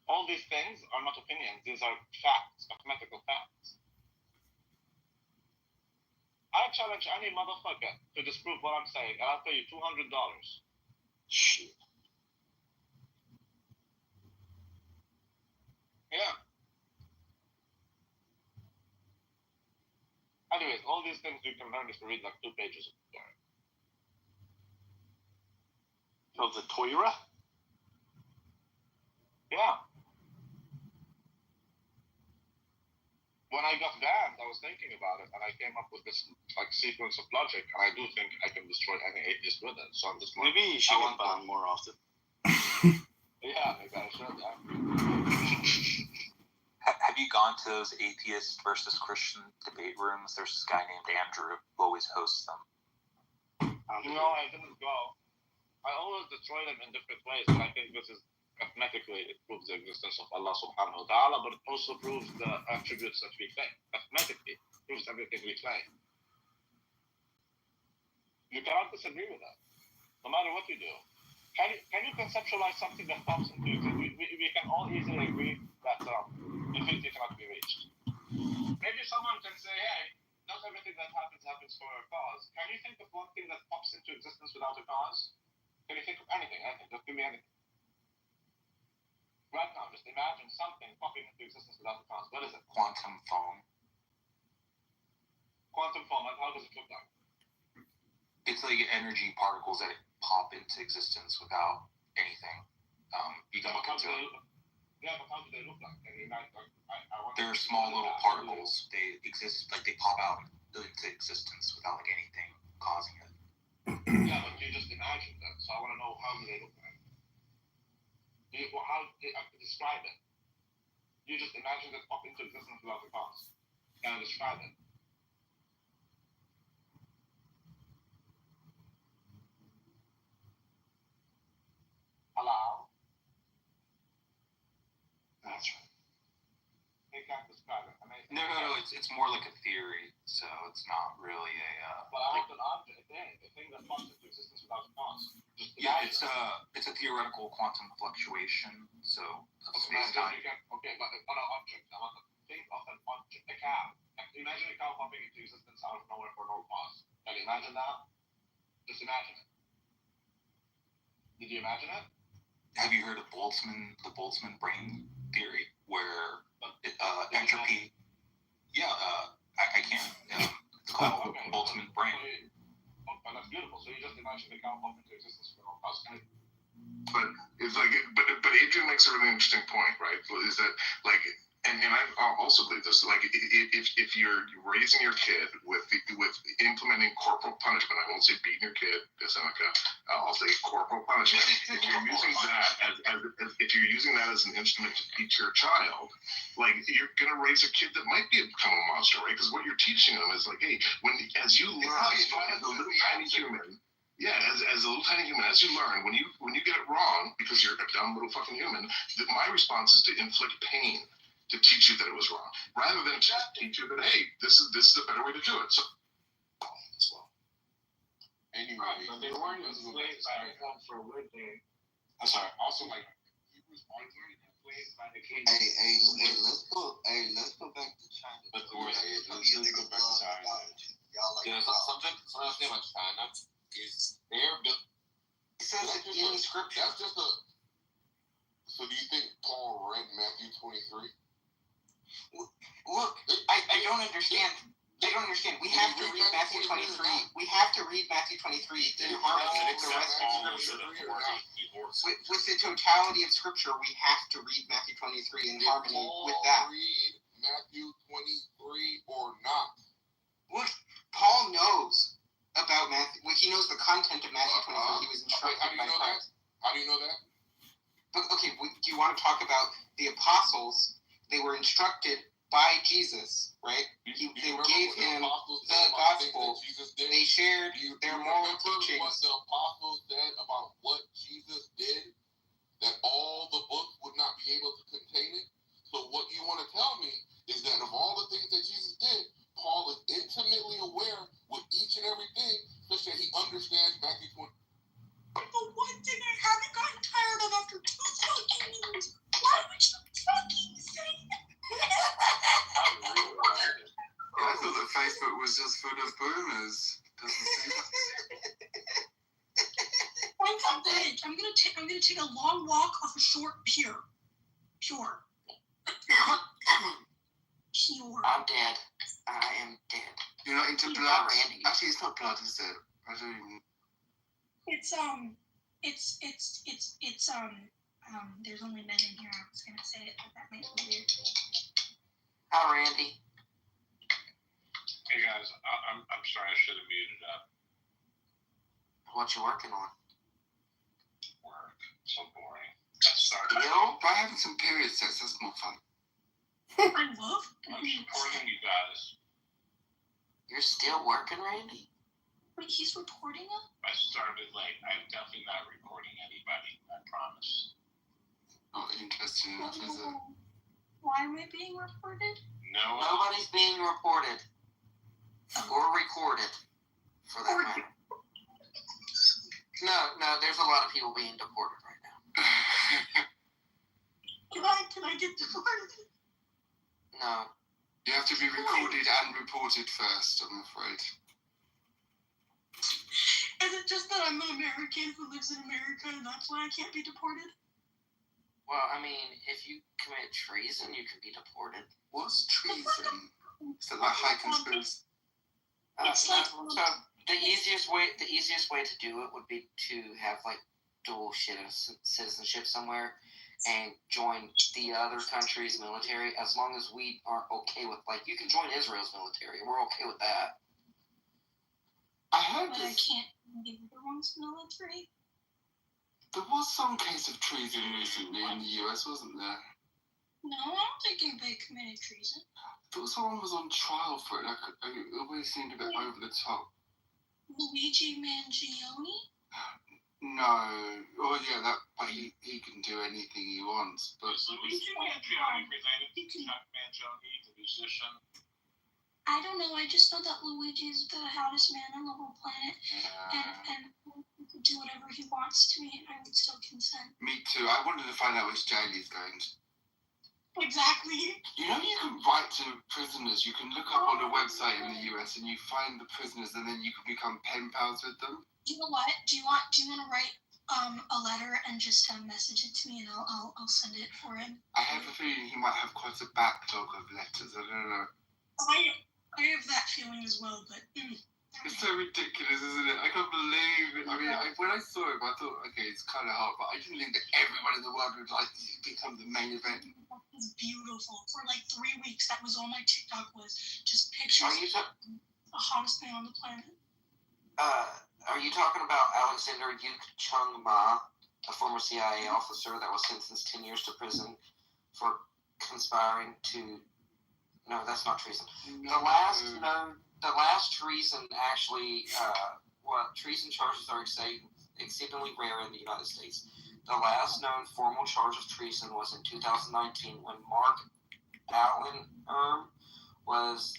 Speaker 4: All these things are not opinions. These are facts, mathematical facts. I challenge any motherfucker to disprove what I'm saying, and I'll pay you $200.
Speaker 11: Shit.
Speaker 4: Yeah. Anyways, all these things you can learn if you read like 2 pages of the Torah.
Speaker 1: Of the Torah?
Speaker 4: Yeah. When I got banned, I was thinking about it, and I came up with this like sequence of logic, and I do think I can destroy any atheist with it. So I'm just like,
Speaker 1: maybe you should get banned more often.
Speaker 4: Yeah, maybe I should. Yeah.
Speaker 11: Have you gone to those atheist versus Christian debate rooms? There's this guy named Andrew who always hosts them.
Speaker 4: No, I didn't go. I always destroy them in different ways, but I think this is mathematically, it proves the existence of Allah subhanahu wa ta'ala, but it also proves the attributes that we claim. Mathematically, it proves everything we claim. You cannot disagree with that, no matter what you do. Can you conceptualize something that pops into existence? We can all easily agree that infinity cannot be reached. Maybe someone can say, hey, not everything that happens for a cause. Can you think of one thing that pops into existence without a cause? Can you think of anything? Just give me anything. Right now, just imagine something popping into existence without a cause. What is it?
Speaker 11: Quantum foam.
Speaker 4: Quantum foam, and how does it look like?
Speaker 11: It's like energy particles that pop into existence without anything. You can look into it.
Speaker 4: Yeah, but how do they look like? Can you imagine?
Speaker 11: They're small little particles. They exist, like they pop out into existence without like anything causing it.
Speaker 4: Yeah, but you just imagine that. So I want to know, how do they look like? How do I describe it? You just imagine that pop into existence without a cause. Can I describe it? Hello?
Speaker 11: That's right.
Speaker 4: They can't describe it.
Speaker 11: No, it's more like a theory, so it's not really a.
Speaker 4: But I want an object, a thing that pops into existence without a cause.
Speaker 11: Yeah, it's a theoretical quantum fluctuation, so of space-time.
Speaker 4: Okay, but on an object, I want to think of an object, a cow. Imagine a cow popping into existence out of nowhere for no cause. Can you imagine that? Just imagine it. Did you imagine it?
Speaker 11: Have you heard of the Boltzmann brain theory, where entropy? Yeah, I can't. It's called Boltzmann brain.
Speaker 4: So that's beautiful. So you just imagine the cow popping into existence for no cause.
Speaker 3: But it's like, but Adrian makes a really interesting point, right? Is that like
Speaker 8: And I also believe this. Like, if you're raising your kid with implementing corporal punishment, I won't say beating your kid, because I'll say corporal punishment. If you're using that as an instrument to teach your child, like, you're gonna raise a kid that might become a monster, right? Because what you're teaching them is like, hey, as you learn as a little tiny human. Yeah, as a little tiny human, as you learn, when you get it wrong because you're a dumb little fucking human, my response is to inflict pain to teach you that it was wrong, rather than just teach you that, hey, this is a better way to do it. So, as well.
Speaker 1: Anyway, but they weren't enslaved by the for a wood day.
Speaker 8: I'm sorry.
Speaker 1: Also, like, Hebrews weren't enslaved by the king.
Speaker 3: Let's go back to China.
Speaker 2: Let's go back to China. Something about China is they're built.
Speaker 3: It says it in scripture.
Speaker 8: That's just a. So do you think Paul read Matthew 23?
Speaker 10: Look, I don't understand. I don't understand. We have to read Matthew 23. We have to read Matthew 23 in harmony with the rest of Scripture. With the totality of Scripture, we have to read Matthew 23 in harmony with that.
Speaker 8: Read Matthew 23 or not?
Speaker 10: Look, Paul knows about Matthew. Well, he knows the content of Matthew 23. He was instructed by Christ.
Speaker 8: How do you know that?
Speaker 10: But okay, do you want to talk about the apostles? They were instructed by Jesus, right? They gave him the gospel. They shared their moral teachings.
Speaker 8: What the apostles said about what Jesus did, that all the books would not be able to contain it. So what you want to tell me is that of all the things that Jesus did, Paul is intimately aware with each and everything, such that he understands Matthew 20.
Speaker 7: But one thing I haven't gotten tired of after 2 fucking years, why would you fucking say that?
Speaker 3: I thought that Facebook was just full of boomers. Doesn't seem like.
Speaker 7: I'm gonna take a long walk off a short pier. Pure.
Speaker 10: I'm dead. I am dead.
Speaker 3: You're not into blood? Actually, it's not blood, is it? I don't even.
Speaker 7: It's there's only men in here. I was gonna say it, but that might be weird.
Speaker 10: Hi, Randy.
Speaker 4: Hey guys, I'm sorry, I should have muted up.
Speaker 10: What you working on?
Speaker 4: Work. So boring. Sorry.
Speaker 3: By having some period sex, that's more fun.
Speaker 7: I love
Speaker 4: I'm supporting you guys.
Speaker 10: You're still working, Randy?
Speaker 7: Wait, he's reporting it?
Speaker 4: I started late. I'm definitely not recording anybody. I promise.
Speaker 3: Not interesting enough, is it?
Speaker 7: Why am I being reported?
Speaker 4: No.
Speaker 10: Nobody's being reported. Or recorded, for that matter. No, there's a lot of people being deported right now.
Speaker 7: Can I get deported?
Speaker 10: No.
Speaker 3: You have to be recorded and reported first, I'm afraid.
Speaker 7: Is it just that I'm an American who lives in America and that's why I can't be deported?
Speaker 10: Well, I mean, if you commit treason, you can be deported.
Speaker 3: What's treason? Is that like high conspiracy?
Speaker 10: So the easiest way to do it would be to have like dual citizenship somewhere and join the other country's military, as long as we are okay with, like, you can join Israel's military. We're okay with that.
Speaker 3: I heard
Speaker 7: But I can't be the other one's military.
Speaker 3: There was some case of treason recently in the US, wasn't there?
Speaker 7: No, I don't think anybody committed treason.
Speaker 3: I thought someone was on trial for it. It always seemed a bit over the top.
Speaker 7: Luigi Mangione?
Speaker 3: No. Oh, yeah, but he can do anything he wants. But
Speaker 4: Luigi Mangione related to Chuck Mangione, the musician?
Speaker 7: I don't know. I just know that Luigi is the hottest man on the whole planet. And he could do whatever he wants to me, and I would still consent.
Speaker 3: Me too. I wanted to find out which jail he's going to.
Speaker 7: Exactly.
Speaker 3: You know, you can write to prisoners. You can look up on a website in the US and you find the prisoners, and then you can become pen pals with them.
Speaker 7: You know what? Do you want to write a letter and just message it to me, and I'll send it for him.
Speaker 3: I have a feeling he might have quite a backlog of letters. I don't know.
Speaker 7: I have that feeling as well, but
Speaker 3: It's so ridiculous, isn't it? I can't believe it. I mean, when I saw it, I thought, okay, it's kind of hard, but I didn't think that everyone in the world would like become the main event.
Speaker 12: It was beautiful. For like 3 weeks, that was all my TikTok was. Just pictures of the hottest thing on the planet.
Speaker 10: Are you talking about Alexander Yuk Chung Ma, a former CIA officer that was sentenced 10 years to prison for conspiring to? No, that's not treason. The last treason actually, treason charges are exceedingly rare in the United States. The last known formal charge of treason was in 2019 when Mark Allen was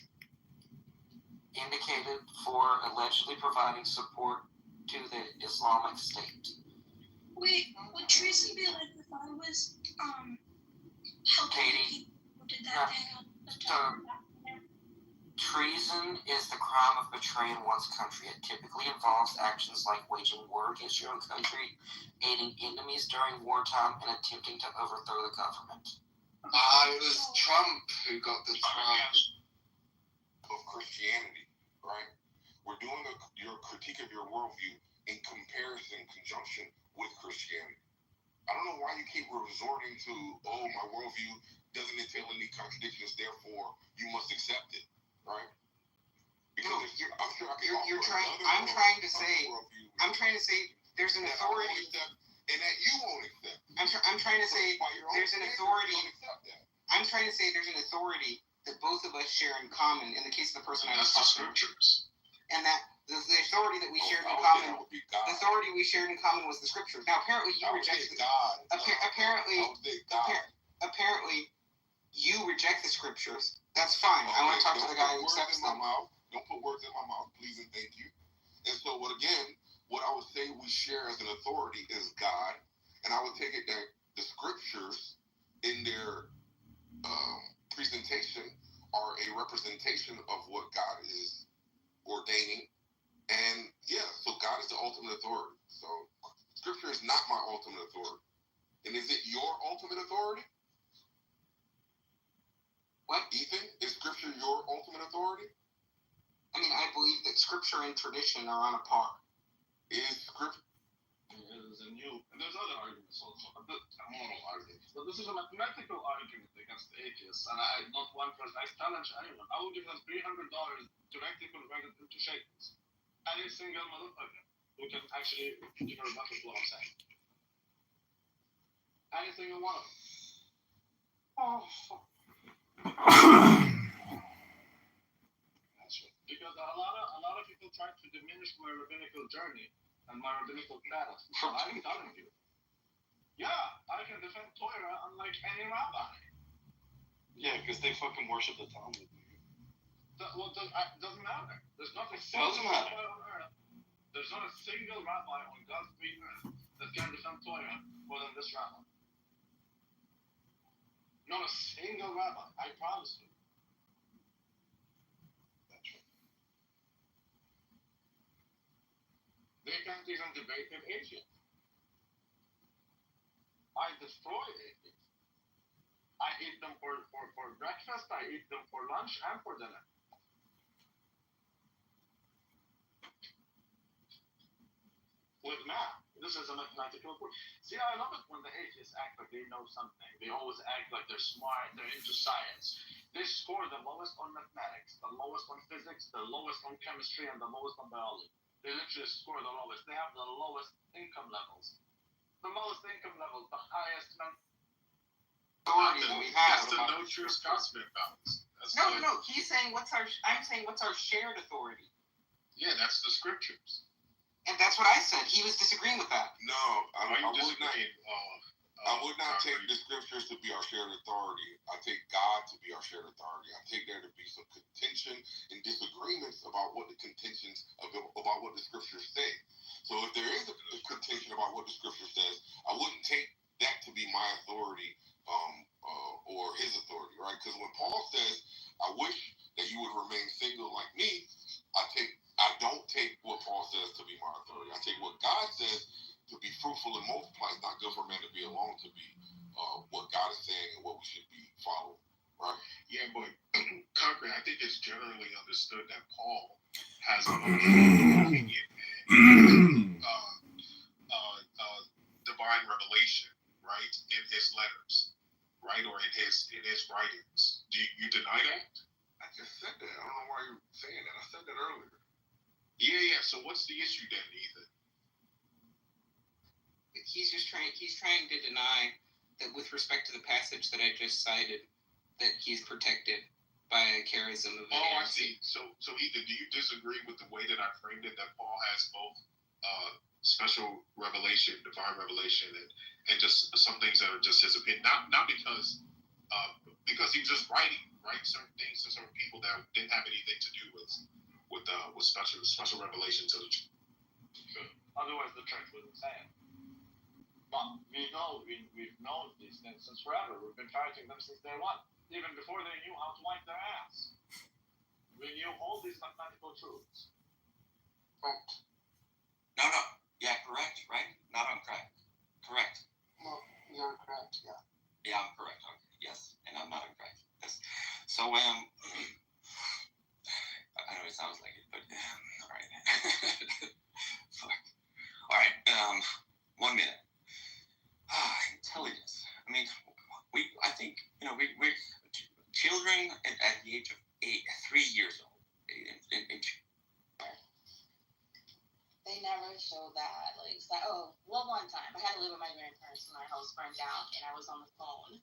Speaker 10: indicated for allegedly providing support to the Islamic State.
Speaker 12: Wait, would treason be like if I was helping people who did that thing on the top?
Speaker 10: Treason is the crime of betraying one's country. It typically involves actions like waging war against your own country, aiding enemies during wartime, and attempting to overthrow the government.
Speaker 3: It was Trump who got the trial
Speaker 8: of Christianity, right? We're doing your critique of your worldview in conjunction with Christianity. I don't know why you keep resorting to, my worldview doesn't entail any contradictions, therefore you must accept it, right? Because
Speaker 10: I'm trying to say there's an authority,
Speaker 8: and that you won't accept.
Speaker 10: I'm trying to say there's an authority. I'm trying to say there's an authority that both of us share in common. In the case of the person I was talking about,
Speaker 8: scriptures,
Speaker 10: and that the authority that we shared in common, the authority we shared in common was the scriptures. Now, apparently, you reject
Speaker 8: God.
Speaker 10: Apparently, you reject the scriptures. That's fine. I want to talk to the guy who accepts them.
Speaker 8: Don't put words in my mouth, please and thank you. And so, what I would say we share as an authority is God, and I would take it that the scriptures in their presentation are a representation of what God is ordaining. And so God is the ultimate authority. So scripture is not my ultimate authority. And is it your ultimate authority?
Speaker 10: What?
Speaker 8: Ethan, is scripture your ultimate authority?
Speaker 10: I mean, I believe that scripture and tradition are on a par.
Speaker 8: Is scripture?
Speaker 4: There's other arguments also, a moral argument. But this is a mathematical argument against atheists, and I not one person. I challenge anyone. I will give them $300 directly converted into shekels. Any single motherfucker who can actually give a rebuttal to what I'm saying. Any single one of them. Because a lot of people try to diminish my rabbinical journey and my rabbinical status. So I'm telling you. Yeah, I can defend Torah unlike any rabbi.
Speaker 11: Yeah, because they fucking worship the Talmud.
Speaker 4: Doesn't matter. There's not a single rabbi on earth. There's not a single rabbi on God's green earth that can defend Torah more than this rabbi. Not a single rabbi. I promise you.
Speaker 11: That's right.
Speaker 4: They can't even debate with atheists. I destroy atheists. I eat them for breakfast, I eat them for lunch and for dinner. With math. This is a mathematical proof. See, I love it when the atheists act like they know something. They always act like they're smart, they're into science. They score the lowest on mathematics, the lowest on physics, the lowest on chemistry, and the lowest on biology. They literally score the lowest. They have the lowest income levels. The lowest income levels, the highest authority that we have.
Speaker 11: That's the no true Scotsman balance.
Speaker 10: No. I'm saying what's our shared authority?
Speaker 11: Yeah, that's the scriptures.
Speaker 10: And that's what I said. He was disagreeing with that.
Speaker 8: No, I would not take the scriptures to be our shared authority. I take God to be our shared authority. I take there to be some contention and disagreements about what the scriptures say. So if there is a contention about what the scripture says, I wouldn't take that to be my authority or his authority, right? Because when Paul says, I wish that you would remain single like me, I don't take what Paul says to be my authority. I take what God says to be fruitful and multiply. It's not good for man to be alone, to be what God is saying and what we should be following, right?
Speaker 11: Yeah, but Congressman, I think it's generally understood that Paul
Speaker 13: has emotion, divine revelation, right, in his letters, right, or in his writings. Do you deny that?
Speaker 8: I just said that. I don't know why you're saying that. I said that earlier.
Speaker 13: Yeah. So what's the issue then, Ethan?
Speaker 10: He's trying to deny that with respect to the passage that I just cited, that he's protected by a charism of
Speaker 13: inerrancy. Oh, I see. So Ethan, do you disagree with the way that I framed it, that Paul has both special revelation, divine revelation, and just some things that are just his opinion, not because he was just writing, right, certain things to certain people that didn't have anything to do with special revelation to the church.
Speaker 4: Otherwise, the church wouldn't say it. But we've known these things since forever. We've been fighting them since day one, even before they knew how to wipe their ass. We knew all these mathematical truths.
Speaker 11: No. Yeah, correct, right? Not incorrect. Correct.
Speaker 3: Well, you're correct, yeah.
Speaker 11: Yeah, I'm correct. Okay. Yes, and I'm not incorrect. Yes. So, I know it sounds like it, but all right. Fuck. All right. 1 minute. Intelligence. I mean, I think, we're children at the age of 3 years old.
Speaker 6: They never showed that. Like, it's like, one time I had to live with my grandparents when my house burned down, and I was on the phone,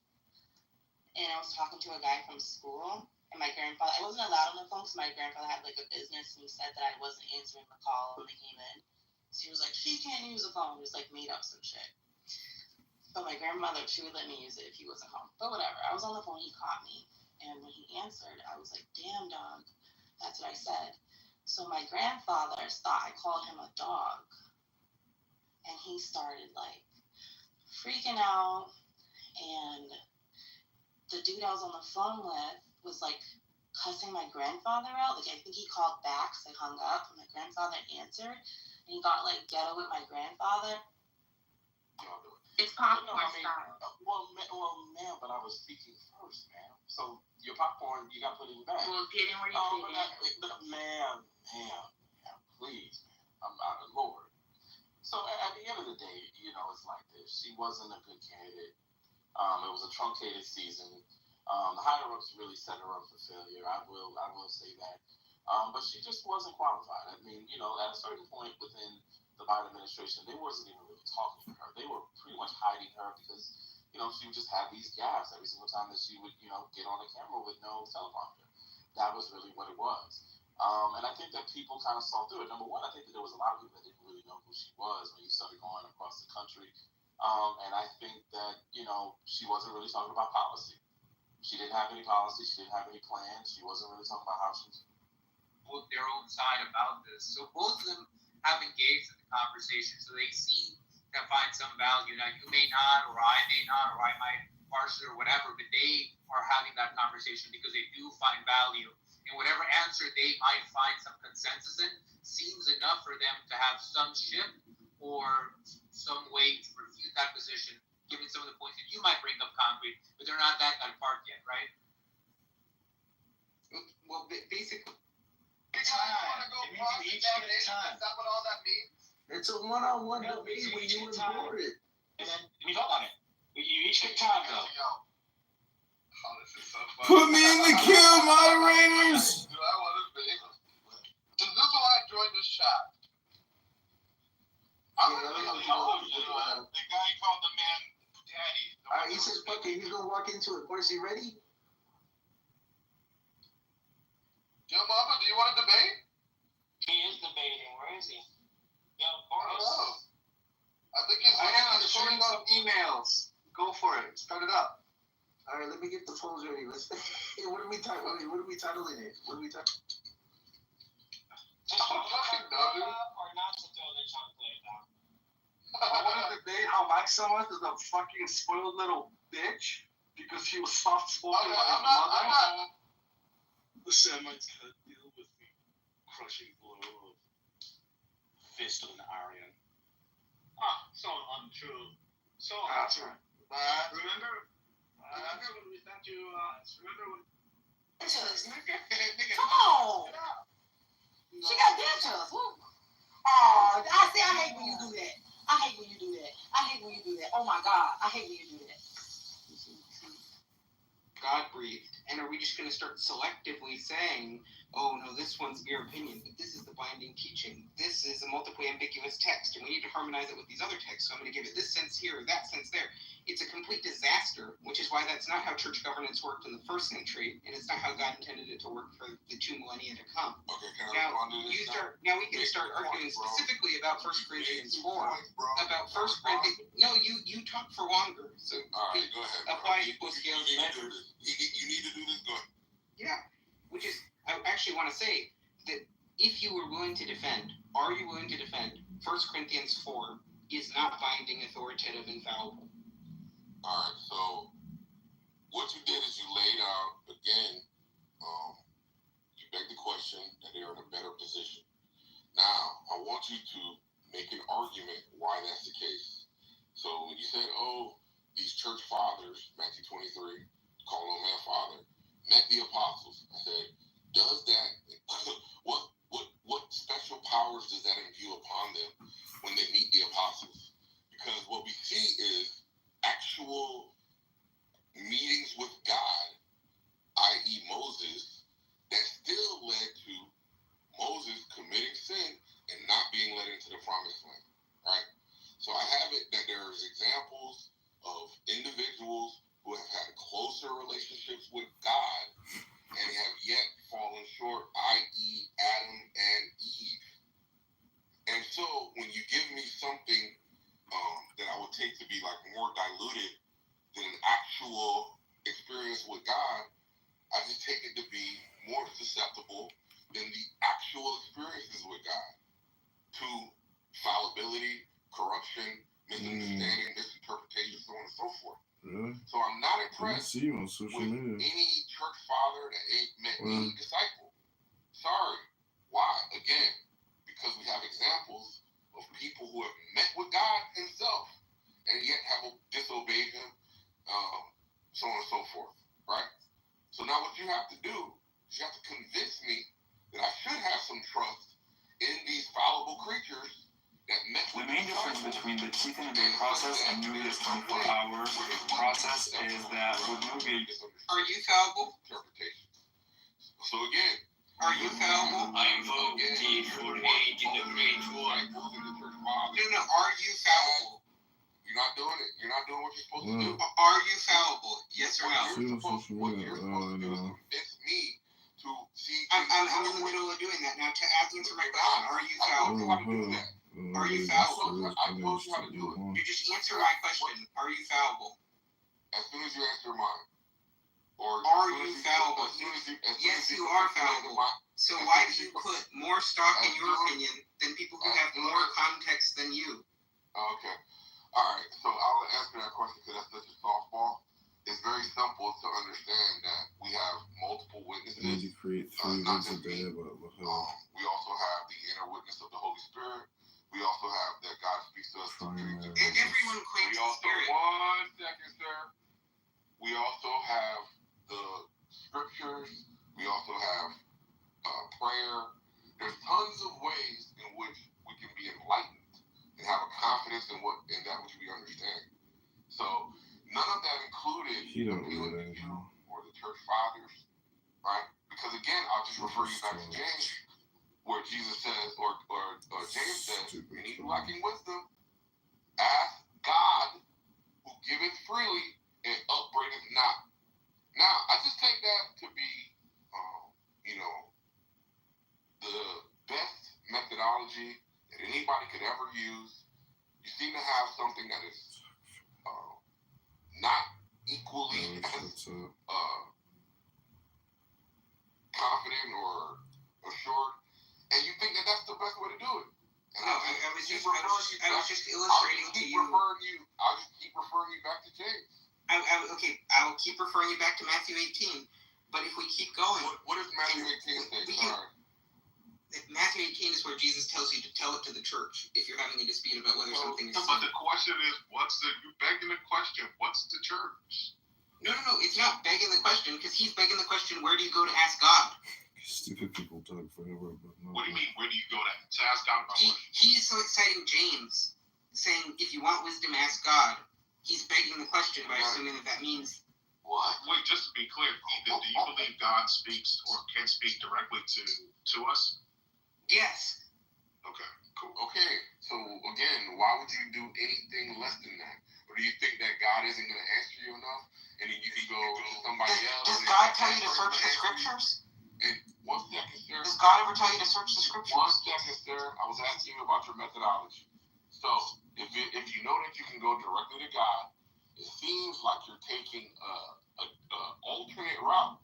Speaker 6: and I was talking to a guy from school, and my grandfather, I wasn't allowed on the phone because my grandfather had like a business, and he said that I wasn't answering the call when they came in. So he was like, she can't use the phone. It was like made up some shit. So my grandmother, she would let me use it if he wasn't home. But whatever. I was on the phone, he caught me, and when he answered, I was like, damn, dog. That's what I said. So my grandfather thought I called him a dog, and he started like freaking out, and the dude I was on the phone with was like cussing my grandfather out. Like, I think he called back, so I hung up, and my grandfather answered, and he got like ghetto with my grandfather. It's popcorn style.
Speaker 3: Well, man, but I was speaking first, man. So your popcorn, you got to put it back.
Speaker 6: Well, get in where you fit in.
Speaker 3: Man, please, man. I'm out of Lord. So at the end of the day, it's like this. She wasn't a good candidate. It was a truncated season. The higher ups really set her up for failure. I will say that. But she just wasn't qualified. I mean, at a certain point within the Biden administration, they wasn't even really talking to her. They were pretty much hiding her because, she would just have these gaps every single time that she would, get on the camera with no teleprompter. That was really what it was. And I think that people kind of saw through it. Number one, I think that there was a lot of people that didn't really know who she was when you started going across the country. And I think that, she wasn't really talking about policy. She didn't have any policy. She didn't have any plans. She wasn't really talking about how she was.
Speaker 14: Both their own side about this. So both of them have engaged in the conversation. So they seem to find some value. Now, you may not, or I may not, or I might parse it or whatever, but they are having that conversation because they do find value. And whatever answer they might find some consensus in seems enough for them to have some shift or some way to refute that position, given some of the points that you might bring up concrete, but they're not that apart yet, right?
Speaker 10: Well, basically.
Speaker 4: Time. It means you each get time.
Speaker 3: Is that what all that means?
Speaker 15: It's a one-on-one debate when you report it.
Speaker 4: And then we vote on it. You each get time, though.
Speaker 3: Oh, this is so fun.
Speaker 5: Put me in the queue, moderators.
Speaker 3: Do I want to be? This is why I joined this chat.
Speaker 13: The guy called the man daddy.
Speaker 15: All right, he says, "Fuck it, he's gonna walk into it." Where's he ready?
Speaker 3: Yo, Mama, do you want to debate?
Speaker 4: He is debating. Where is he? Yeah, of
Speaker 3: I don't know.
Speaker 4: course.
Speaker 3: I think he's
Speaker 15: shooting up emails. Go for it. Start it up. All right, let me get the polls ready. Let's. What are we titling it? What are we titling it?
Speaker 4: Or not to throw the chocolate down.
Speaker 15: I want to debate how Mike Summers is a fucking spoiled little bitch because she was soft-spoken by her mother.
Speaker 4: The Semites gotta deal with the crushing blow of fist of an Aryan. So untrue. So untrue. But remember when we sent you, remember when...
Speaker 6: Oh! She got dentures. Oh, I hate when you do that. I hate when you do that. Oh my God, I hate when you do that.
Speaker 10: God breathed, and are we just going to start selectively saying, oh no, this one's mere opinion, but this is the binding teaching. This is a multiply ambiguous text, and we need to harmonize it with these other texts. So I'm going to give it this sense here, that sense there. It's a complete disaster, which is why that's not how church governance worked in the first century, and it's not how God intended it to work for the 2 millennia to come.
Speaker 8: Okay, can I respond to this?
Speaker 10: Now we can start arguing specifically about 1 Corinthians 4. About 1 Corinthians. No, you talk for longer. So
Speaker 8: all right, go ahead.
Speaker 10: Apply equal scales and measures.
Speaker 8: You need to do this. Go ahead.
Speaker 10: Yeah, which is, I actually want to say that if you were willing to defend, are you willing to defend 1 Corinthians 4 is not binding, authoritative, infallible?
Speaker 8: All right, so what you did is you laid out, again, you begged the question that they're in a better position. Now, I want you to make an argument why that's the case. So when you said, oh, these church fathers, Matthew 23, call on man father, met the apostles. I said, does that, what special powers does that impute upon them when they meet the apostles? Because what we see is actual meetings with God, i.e. Moses, that still led to Moses committing sin and not being led into the promised land, right? So I have it that there's examples of individuals who have had closer relationships with God and have yet fallen short, i.e. Adam and Eve. And so when you give me something that I would take to be like more diluted than an actual experience with God, I just take it to be more susceptible than the actual experiences with God to fallibility, corruption, misunderstanding, misinterpretation, so on and so forth.
Speaker 5: Really?
Speaker 8: So I'm not impressed
Speaker 5: see you on social
Speaker 8: with
Speaker 5: media.
Speaker 8: any church father that ain't met any disciple. Sorry. Why? Again, because we have examples of people who have met with God himself and yet have disobeyed him, so on and so forth, right? So now what you have to do is you have to convince me that I should have some trust in these fallible creatures that met with
Speaker 16: the main difference between the Keith and Day process and Nubia's 24-hour process is that with Nubia,
Speaker 10: are you fallible?
Speaker 8: So again,
Speaker 10: are you fallible?
Speaker 16: I invoke the full age in the great war.
Speaker 10: No, are you fallible?
Speaker 8: You're not doing it. You're not doing what you're supposed to do.
Speaker 10: Are you fallible? Yes or no?
Speaker 8: What you're supposed to do is convince me to see.
Speaker 10: I'm in the middle of doing that now. To answer my question, are you fallible? Are you fallible?
Speaker 8: I told you how to do it.
Speaker 10: You just answer my question. Are you fallible?
Speaker 8: As soon as you answer mine. Or
Speaker 10: are you fallible? Yes, you are fallible. So why do you put more stock in your opinion than people who have more context than you?
Speaker 8: Okay. All right. So I'll answer that question because that's such a softball. It's very simple to understand that we have multiple witnesses.
Speaker 5: I need to create 3 weeks a day, but
Speaker 8: we also have the inner witness of the Holy Spirit. We also have that God speaks to us through dreams.
Speaker 10: And everyone claims the Spirit.
Speaker 8: 1 second, sir. We also have the scriptures. We also have prayer. There's tons of ways in which we can be enlightened and have a confidence in that which we understand. So none of that included or the church fathers, right? Because again, I'll just refer you back to James, where Jesus says, or James says, any lacking wisdom, ask God, who giveth freely and upbraideth not. Now, I just take that to be, the best methodology that anybody could ever use. You seem to have something that is not equally as confident or assured, and you think that that's the best way to do it. And
Speaker 10: no, I was just illustrating to you.
Speaker 8: I'll just keep referring you back to James.
Speaker 10: Okay, I will keep referring you back to Matthew 18. But if we keep going,
Speaker 8: what does Matthew 18 say? Sorry.
Speaker 10: Matthew 18 is where Jesus tells you to tell it to the church if you're having a dispute about whether something is.
Speaker 13: But the question is, you begging the question? What's the church?
Speaker 10: No, it's not begging the question because he's begging the question. Where do you go to ask God?
Speaker 5: Stupid people talk forever, but no.
Speaker 13: What do you mean? Where do you go to ask God about what?
Speaker 10: He's so citing James, saying if you want wisdom, ask God. He's begging the question by assuming that means
Speaker 13: what? Wait, just to be clear, do you believe God speaks or can speak directly to us?
Speaker 10: Yes.
Speaker 13: Okay, cool.
Speaker 8: Okay, so again, why would you do anything less than that? Or do you think that God isn't going to answer you enough, and then you can go to somebody else?
Speaker 10: Does God tell you to search the scriptures?
Speaker 8: And 1 second, sir.
Speaker 10: Does God ever tell you to search the scriptures?
Speaker 8: 1 second, sir. I was asking you about your methodology. So, if you know that you can go directly to God, it seems like you're taking a alternate route.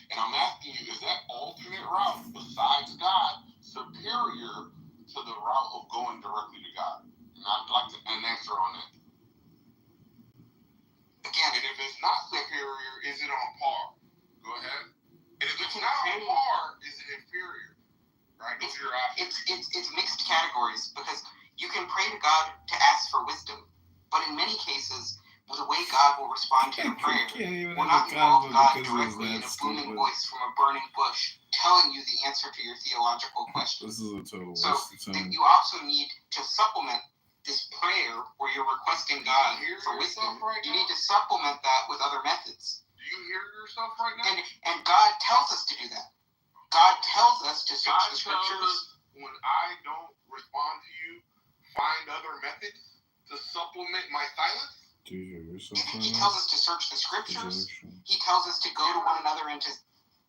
Speaker 8: And I'm asking you, is that alternate route, besides God, superior to the route of going directly to God? And I'd like an answer on that.
Speaker 10: Again,
Speaker 8: and if it's not superior, is it on par? Go ahead. And if it's not on par, is it inferior? Right? Those are your options.
Speaker 10: It's mixed categories, because you can pray to God to ask for wisdom, but in many cases, the way God will respond to your prayer will not involve God directly in a booming voice from a burning bush telling you the answer to your theological question.
Speaker 5: This is a total waste
Speaker 10: So
Speaker 5: of time.
Speaker 10: you also need to supplement this prayer where you're requesting God for wisdom. You need to supplement that with other methods.
Speaker 8: Do you hear yourself right now?
Speaker 10: And God tells us to do that. God tells us to search the scriptures.
Speaker 8: When I don't respond to you, find other methods to supplement my silence.
Speaker 5: Do you hear yourself right
Speaker 10: He
Speaker 5: now?
Speaker 10: tells us to search the scriptures. He tells us to go to one another and to...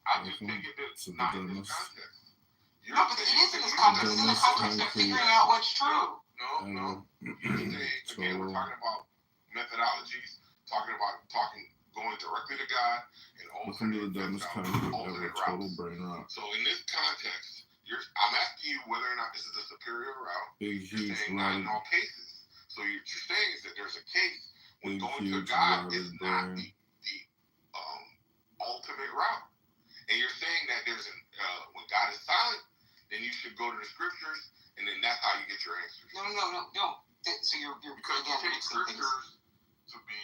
Speaker 8: I just take it that not in this context.
Speaker 10: No, but it is in this context. It's in the context of figuring out what's true.
Speaker 8: No. You're saying, again, we're talking about methodologies, going directly to God, and
Speaker 5: Listen to the dumbest concrete ever, total brain rot.
Speaker 8: So in this context, I'm asking you whether or not this is a superior route.
Speaker 5: Big, huge,
Speaker 8: not in all cases. So what you're saying is that there's a case when going to God is not the ultimate route. And you're saying that when God is silent, then you should go to the scriptures, and then that's how you get your answers.
Speaker 10: No. So you're
Speaker 8: because
Speaker 10: again,
Speaker 8: you take scriptures to be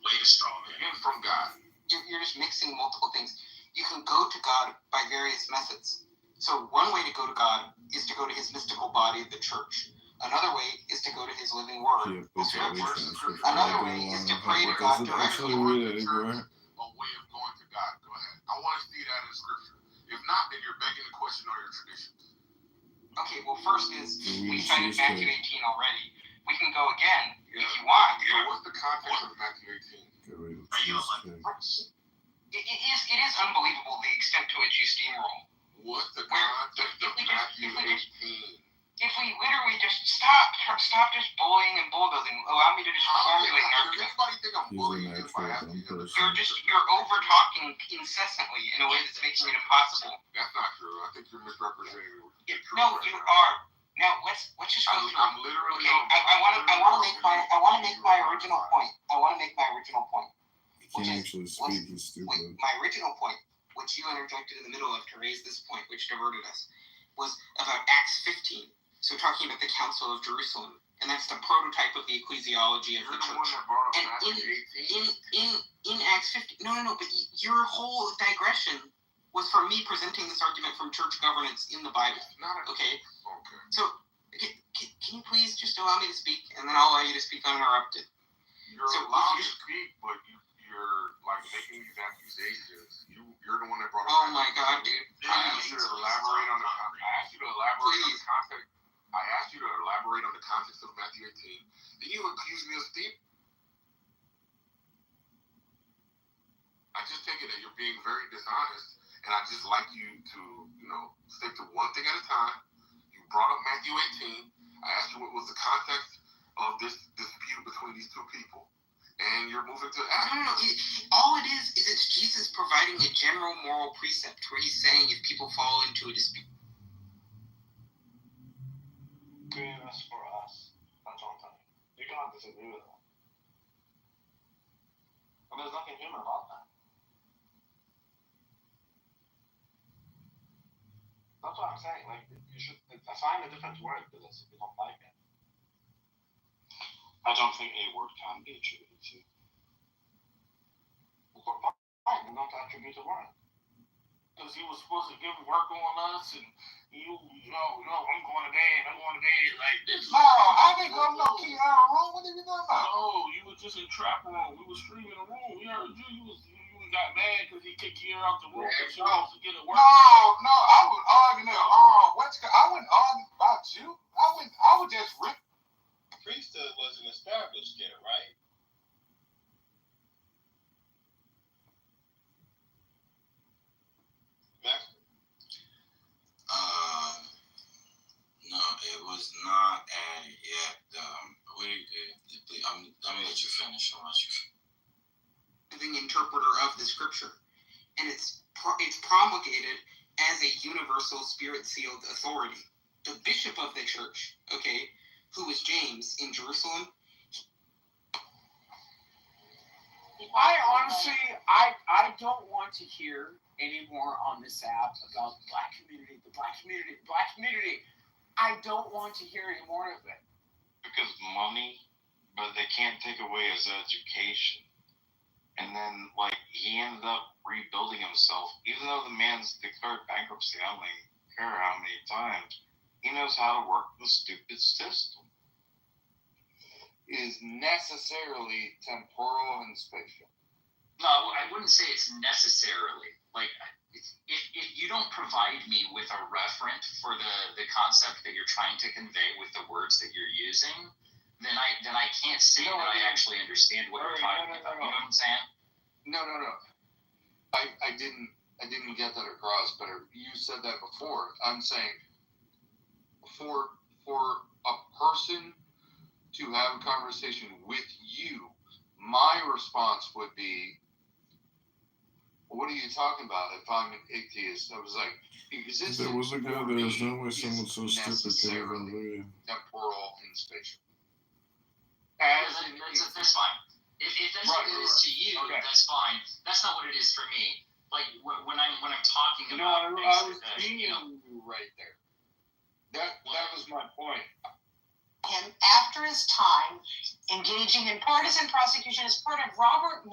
Speaker 13: latest straw man
Speaker 8: from God.
Speaker 10: You're just mixing multiple things. You can go to God by various methods. So one way to go to God is to go to his mystical body of the church. Another way is to go to his living word. Another way is to pray to God directly.
Speaker 8: A way of going to God. Go ahead. I want to see that in scripture. If not, then you're begging to question all your traditions.
Speaker 10: Okay, well, first is we cited Matthew 18 already. We can go again if you want.
Speaker 8: So what's the context of Matthew 18?
Speaker 10: It is unbelievable the extent to which you steamroll.
Speaker 8: What's the context of Matthew 18?
Speaker 10: If we literally just stop just bullying and bulldozing, allow me to just formulate an argument.
Speaker 8: Does anybody think I'm bullying you by asking you?
Speaker 10: You're over talking incessantly in a way that's making it impossible.
Speaker 8: That's not true. I think you're misrepresenting it.
Speaker 10: No, you are. Now let's just go through.
Speaker 8: I'm literally.
Speaker 10: Okay, I want to make my original point.
Speaker 5: He can't actually speak. He's stupid.
Speaker 10: My original point, which you interjected in the middle of to raise this point, which diverted us, was about Acts 15. So talking about the Council of Jerusalem, and that's the prototype of the ecclesiology of the church. And in Acts 15, no, but your whole digression was from me presenting this argument from church governance in the Bible. Okay. So can you please just allow me to speak, and then I'll allow you to speak uninterrupted.
Speaker 8: You're allowed to speak, but you're like making these accusations. You're the one that brought up.
Speaker 10: Oh my God, dude!
Speaker 8: I asked you to elaborate on the context. I asked you to elaborate on the context of Matthew 18. Then you accuse me of steam. I just take it that you're being very dishonest, and I just like you to, stick to one thing at a time. You brought up Matthew 18. I asked you what was the context of this dispute between these two people, and you're moving to Acts.
Speaker 10: No. All it is it's Jesus providing a general moral precept where he's saying if people fall into a dispute.
Speaker 15: That's for us. That's all I'm telling you. You cannot disagree with that. And there's nothing human about that. That's what I'm saying. Like, you should assign a different word to this if you don't like it. I don't think a word can be attributed to. Fine, don't attribute a word.
Speaker 4: because he was supposed to give work on us, and I'm going to bed. Like this.
Speaker 8: No, I didn't go no key out room. What are you talking about?
Speaker 4: No, you was just in trap room. We was streaming the room. We heard you. You got mad because he kicked you out the room. Because you was to get it work.
Speaker 8: No, I was arguing. I wouldn't argue about you. I would just rip.
Speaker 13: Priesthood wasn't established yet, right?
Speaker 5: No, it was not added yet. I'm gonna let you finish.
Speaker 10: Living interpreter of the scripture, and it's promulgated as a universal spirit-sealed authority. The bishop of the church, okay, who was James in Jerusalem.
Speaker 17: I honestly, I don't want to hear anymore on this app about the black community. I don't want to hear any more of it.
Speaker 13: Because money, but they can't take away his education. And then, he ended up rebuilding himself. Even though the man's declared bankruptcy, I don't care how many times, he knows how to work the stupid system.
Speaker 8: Is necessarily temporal and spatial.
Speaker 18: No, I wouldn't say it's necessarily. If you don't provide me with a referent for the concept that you're trying to convey with the words that you're using, then I can't say that I actually understand what you're talking about. You know what I'm saying?
Speaker 8: No. I didn't get that across, but you said that before. I'm saying for a person to have a conversation with you, my response would be, what are you talking about? If I'm an atheist, I was like, existence.
Speaker 5: There was a guy. There's no way someone so stupid could even believe.
Speaker 8: Temporal and spatial.
Speaker 18: That's fine. If that's what it is to you, that's fine. That's not what it is for me. When I'm talking about things
Speaker 15: I was being you right there. That was my point.
Speaker 19: Him after his time engaging in partisan prosecution as part of Robert.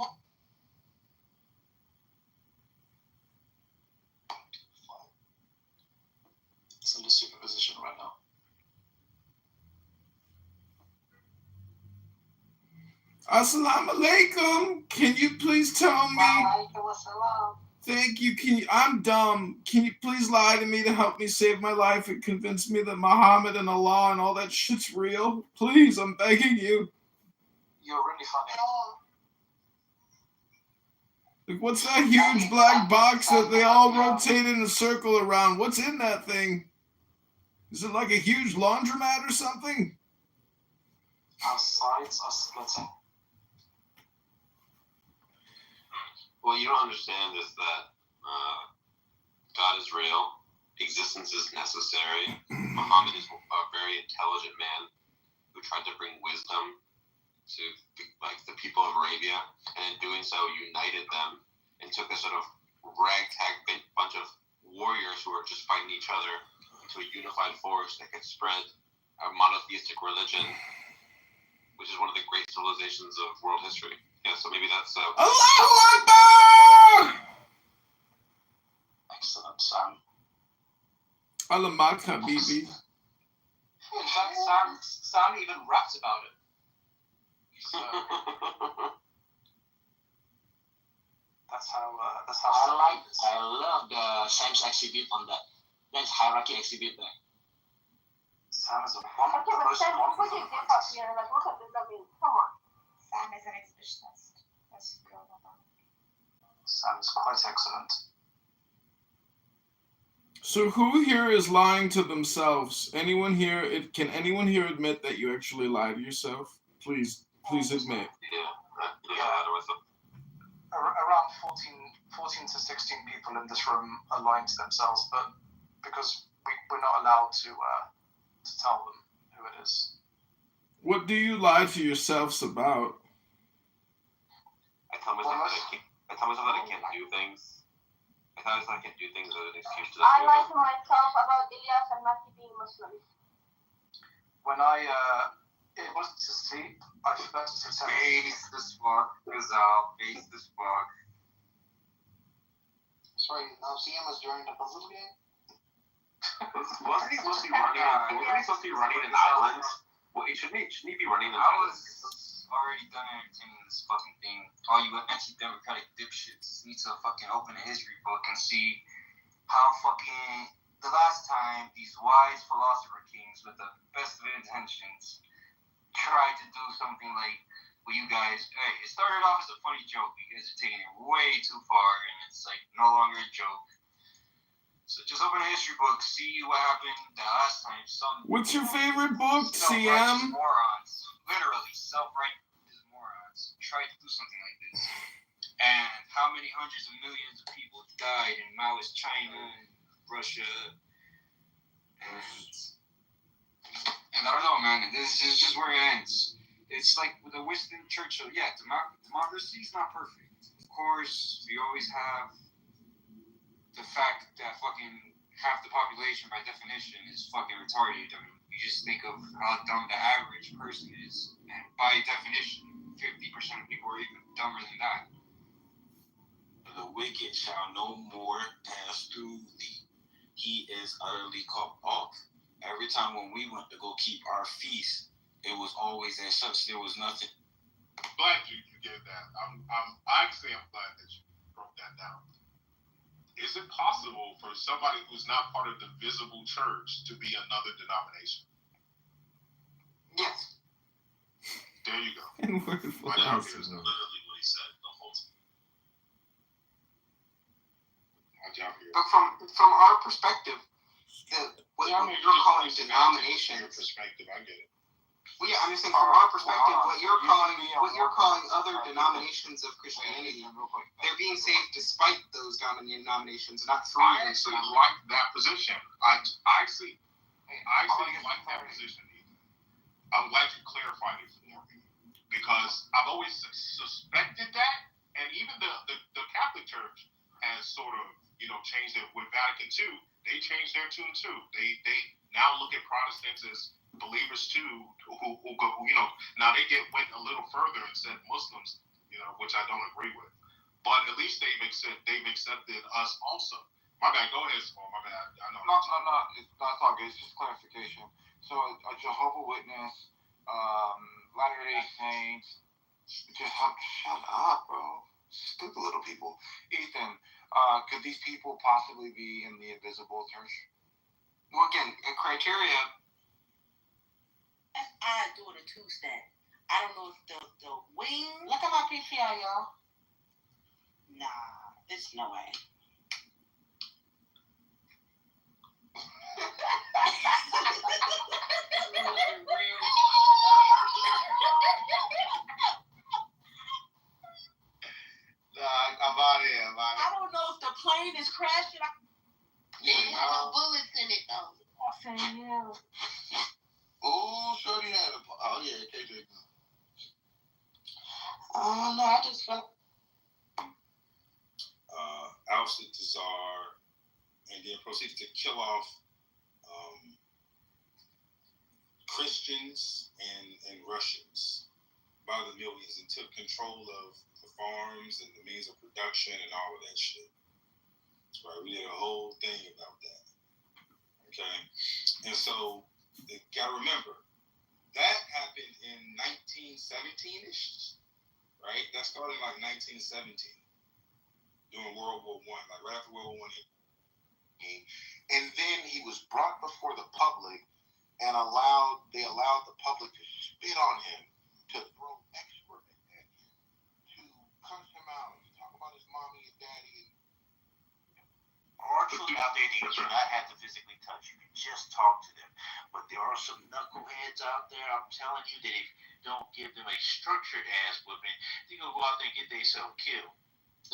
Speaker 1: It's under supervision right now.
Speaker 5: Assalamu alaikum. Can you please tell me? Thank you. I'm dumb. Can you please lie to me to help me save my life and convince me that Muhammad and Allah and all that shit's real? Please, I'm begging you.
Speaker 1: You're really funny.
Speaker 5: What's that huge black box that they all rotate in a circle around? What's in that thing? Is it like a huge laundromat or something?
Speaker 1: Our sides are splitting.
Speaker 2: What you don't understand is that God is real, existence is necessary. Muhammad is a very intelligent man who tried to bring wisdom to the people of Arabia, and in doing so united them and took a sort of ragtag bunch of warriors who were just fighting each other into a unified force that could spread a monotheistic religion, which is one of the great civilizations of world history. Yeah, so maybe that's
Speaker 5: Allahu Akbar!
Speaker 1: Excellent, Sam.
Speaker 5: Alamak Habibi.
Speaker 1: In fact, Sam even raps about it. So, that's how I love the Sam's exhibit on that. That's hierarchy exhibit there. Sam is a wonderful person.
Speaker 9: What do you think up here? Look at this. Come on. Sam is an exhibitionist. Let's go about it.
Speaker 1: Sam is quite excellent.
Speaker 5: So who here is lying to themselves? Anyone here? Can anyone here admit that you actually lie to yourself? Please admit.
Speaker 1: Around 14 to 16 people in this room are lying to themselves, but because we're not allowed to tell them who it is.
Speaker 5: What do you lie to yourselves about?
Speaker 2: I tell myself that I can't do things. I tell myself I can't do things as an excuse to
Speaker 9: I lie to myself about Ilyas and Matthew being Muslims.
Speaker 1: When I was to sleep, I first face the spark, face the spark.
Speaker 3: Sorry, CM was during the puzzle game?
Speaker 2: Wasn't he supposed to be running in silence? Well, shouldn't he be running in silence?
Speaker 14: I was already done entertaining this fucking thing. All you anti-democratic dipshits need to fucking open a history book and see how fucking the last time these wise philosopher kings with the best of intentions tried to do something like what you guys, hey, it started off as a funny joke. You guys are taking it way too far and it's like no longer a joke. So just open a history book, see what happened the last time.
Speaker 5: What's your favorite book,
Speaker 14: self-righteous
Speaker 5: CM?
Speaker 14: morons, literally self-righteous morons, tried to do something like this. And how many hundreds of millions of people died in Maoist China and Russia. And I don't know, man. This is just where it ends. It's like with the Winston Churchill. Yeah, democracy is not perfect. Of course, we always have the fact that fucking half the population, by definition, is fucking retarded. I mean, you just think of how dumb the average person is, and by definition, 50% of people are even dumber than that.
Speaker 20: The wicked shall no more pass through thee. He is utterly cut off. Every time when we went to go keep our feast, it was always as such. There was nothing.
Speaker 13: Glad you gave that. I'm actually glad that you broke that down. Is it possible for somebody who's not part of the visible church to be another denomination?
Speaker 14: Yes.
Speaker 5: There you go. And where the fuck else is it?
Speaker 11: Literally what he said the whole time.
Speaker 14: But from our perspective, what you're calling denominations.
Speaker 13: Your perspective, I get it.
Speaker 14: Well, yeah, I'm just saying from our perspective, what you're calling other denominations of Christianity, they're being saved despite those denominations, not through them.
Speaker 13: I actually like that position. I actually like that position. I'm glad you clarified it for me because I've always suspected that, and even the Catholic Church has sort of changed it with Vatican II. They changed their tune too. They now look at Protestants as believers too, who go, now they went a little further and said Muslims, which I don't agree with. But at least they've accepted us also. My bad. Go ahead, Small. My bad. I know.
Speaker 3: No. That's all good. It's just clarification. So a Jehovah's Witness, Latter-day Saints, just shut up, bro. Stupid little people. Ethan, could these people possibly be in the invisible church?
Speaker 14: Well, again, criteria.
Speaker 6: That's odd doing a two-step. I don't know if the wing.
Speaker 19: Look at my PPI, y'all.
Speaker 6: Nah, there's no way.
Speaker 3: I'm out of here, man.
Speaker 6: I don't know if the plane is crashing.
Speaker 19: It had no bullets in it, though.
Speaker 6: Yeah.
Speaker 3: Oh, Shorty had oh yeah, KJ.
Speaker 19: Oh no, I just felt.
Speaker 20: Ousted the Tsar, and then proceeded to kill off Christians and Russians by the millions and took control of the farms and the means of production and all of that shit. That's right. We did a whole thing about that. Okay? And so, you gotta remember, that happened in 1917-ish, right? That started like 1917, during World War I, like right after World War I.
Speaker 3: And then he was brought before the public and they allowed the public to spit on him, to throw excrement at him, to curse him out, to talk about his mommy and daddy.
Speaker 21: Our children out there that you do not have to physically touch. You can just talk to them. But there are some knuckleheads out there, I'm telling you, that if you don't give them a structured ass whooping, they're going to go out there and get themselves killed.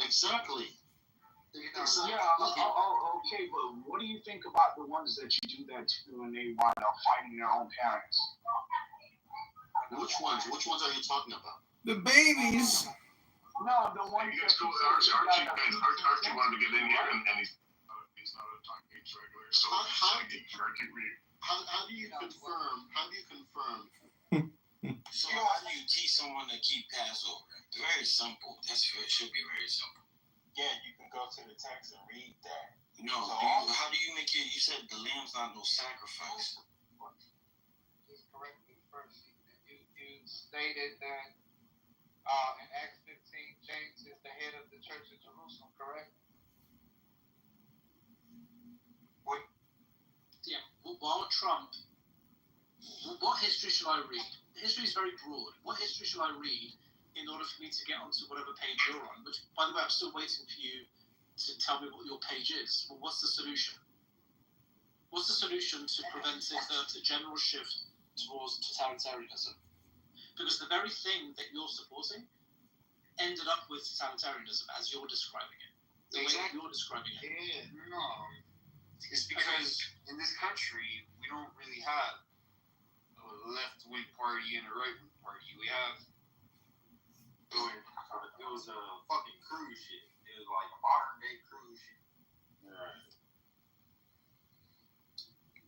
Speaker 15: Exactly.
Speaker 17: Yeah, okay, but what do you think about the ones that you do that to when they wind up fighting their own parents?
Speaker 15: Which ones? Which ones are you talking about?
Speaker 5: The babies.
Speaker 17: No, the ones that
Speaker 13: Archie wanted to get in here, and he's not a time case regular. So
Speaker 15: how do you confirm?
Speaker 20: So how do you teach someone to keep Passover? Very simple. It should be very simple.
Speaker 15: Yeah, you can go
Speaker 16: go to the text and read that.
Speaker 3: No,
Speaker 16: So
Speaker 3: how do you make it? You said the lamb's not no sacrifice.
Speaker 14: Just correct me first. You stated that in Acts 15, James is the head of the church of Jerusalem, correct?
Speaker 16: What?
Speaker 7: Yeah. While Trump, what history shall I read? History is very broad. What history shall I read in order for me to get onto whatever page you're on? Which, by the way, I'm still waiting for you to tell me what your page is. Well, what's the solution? What's the solution to preventing the general shift towards totalitarianism? Because the very thing that you're supporting ended up with totalitarianism as you're describing it. The way that you're describing it.
Speaker 16: Yeah, no. It's because in this country, we don't really have a left-wing party and a right-wing party. We have, it was a fucking cruise ship. It was like a modern-day cruise ship.
Speaker 3: Right.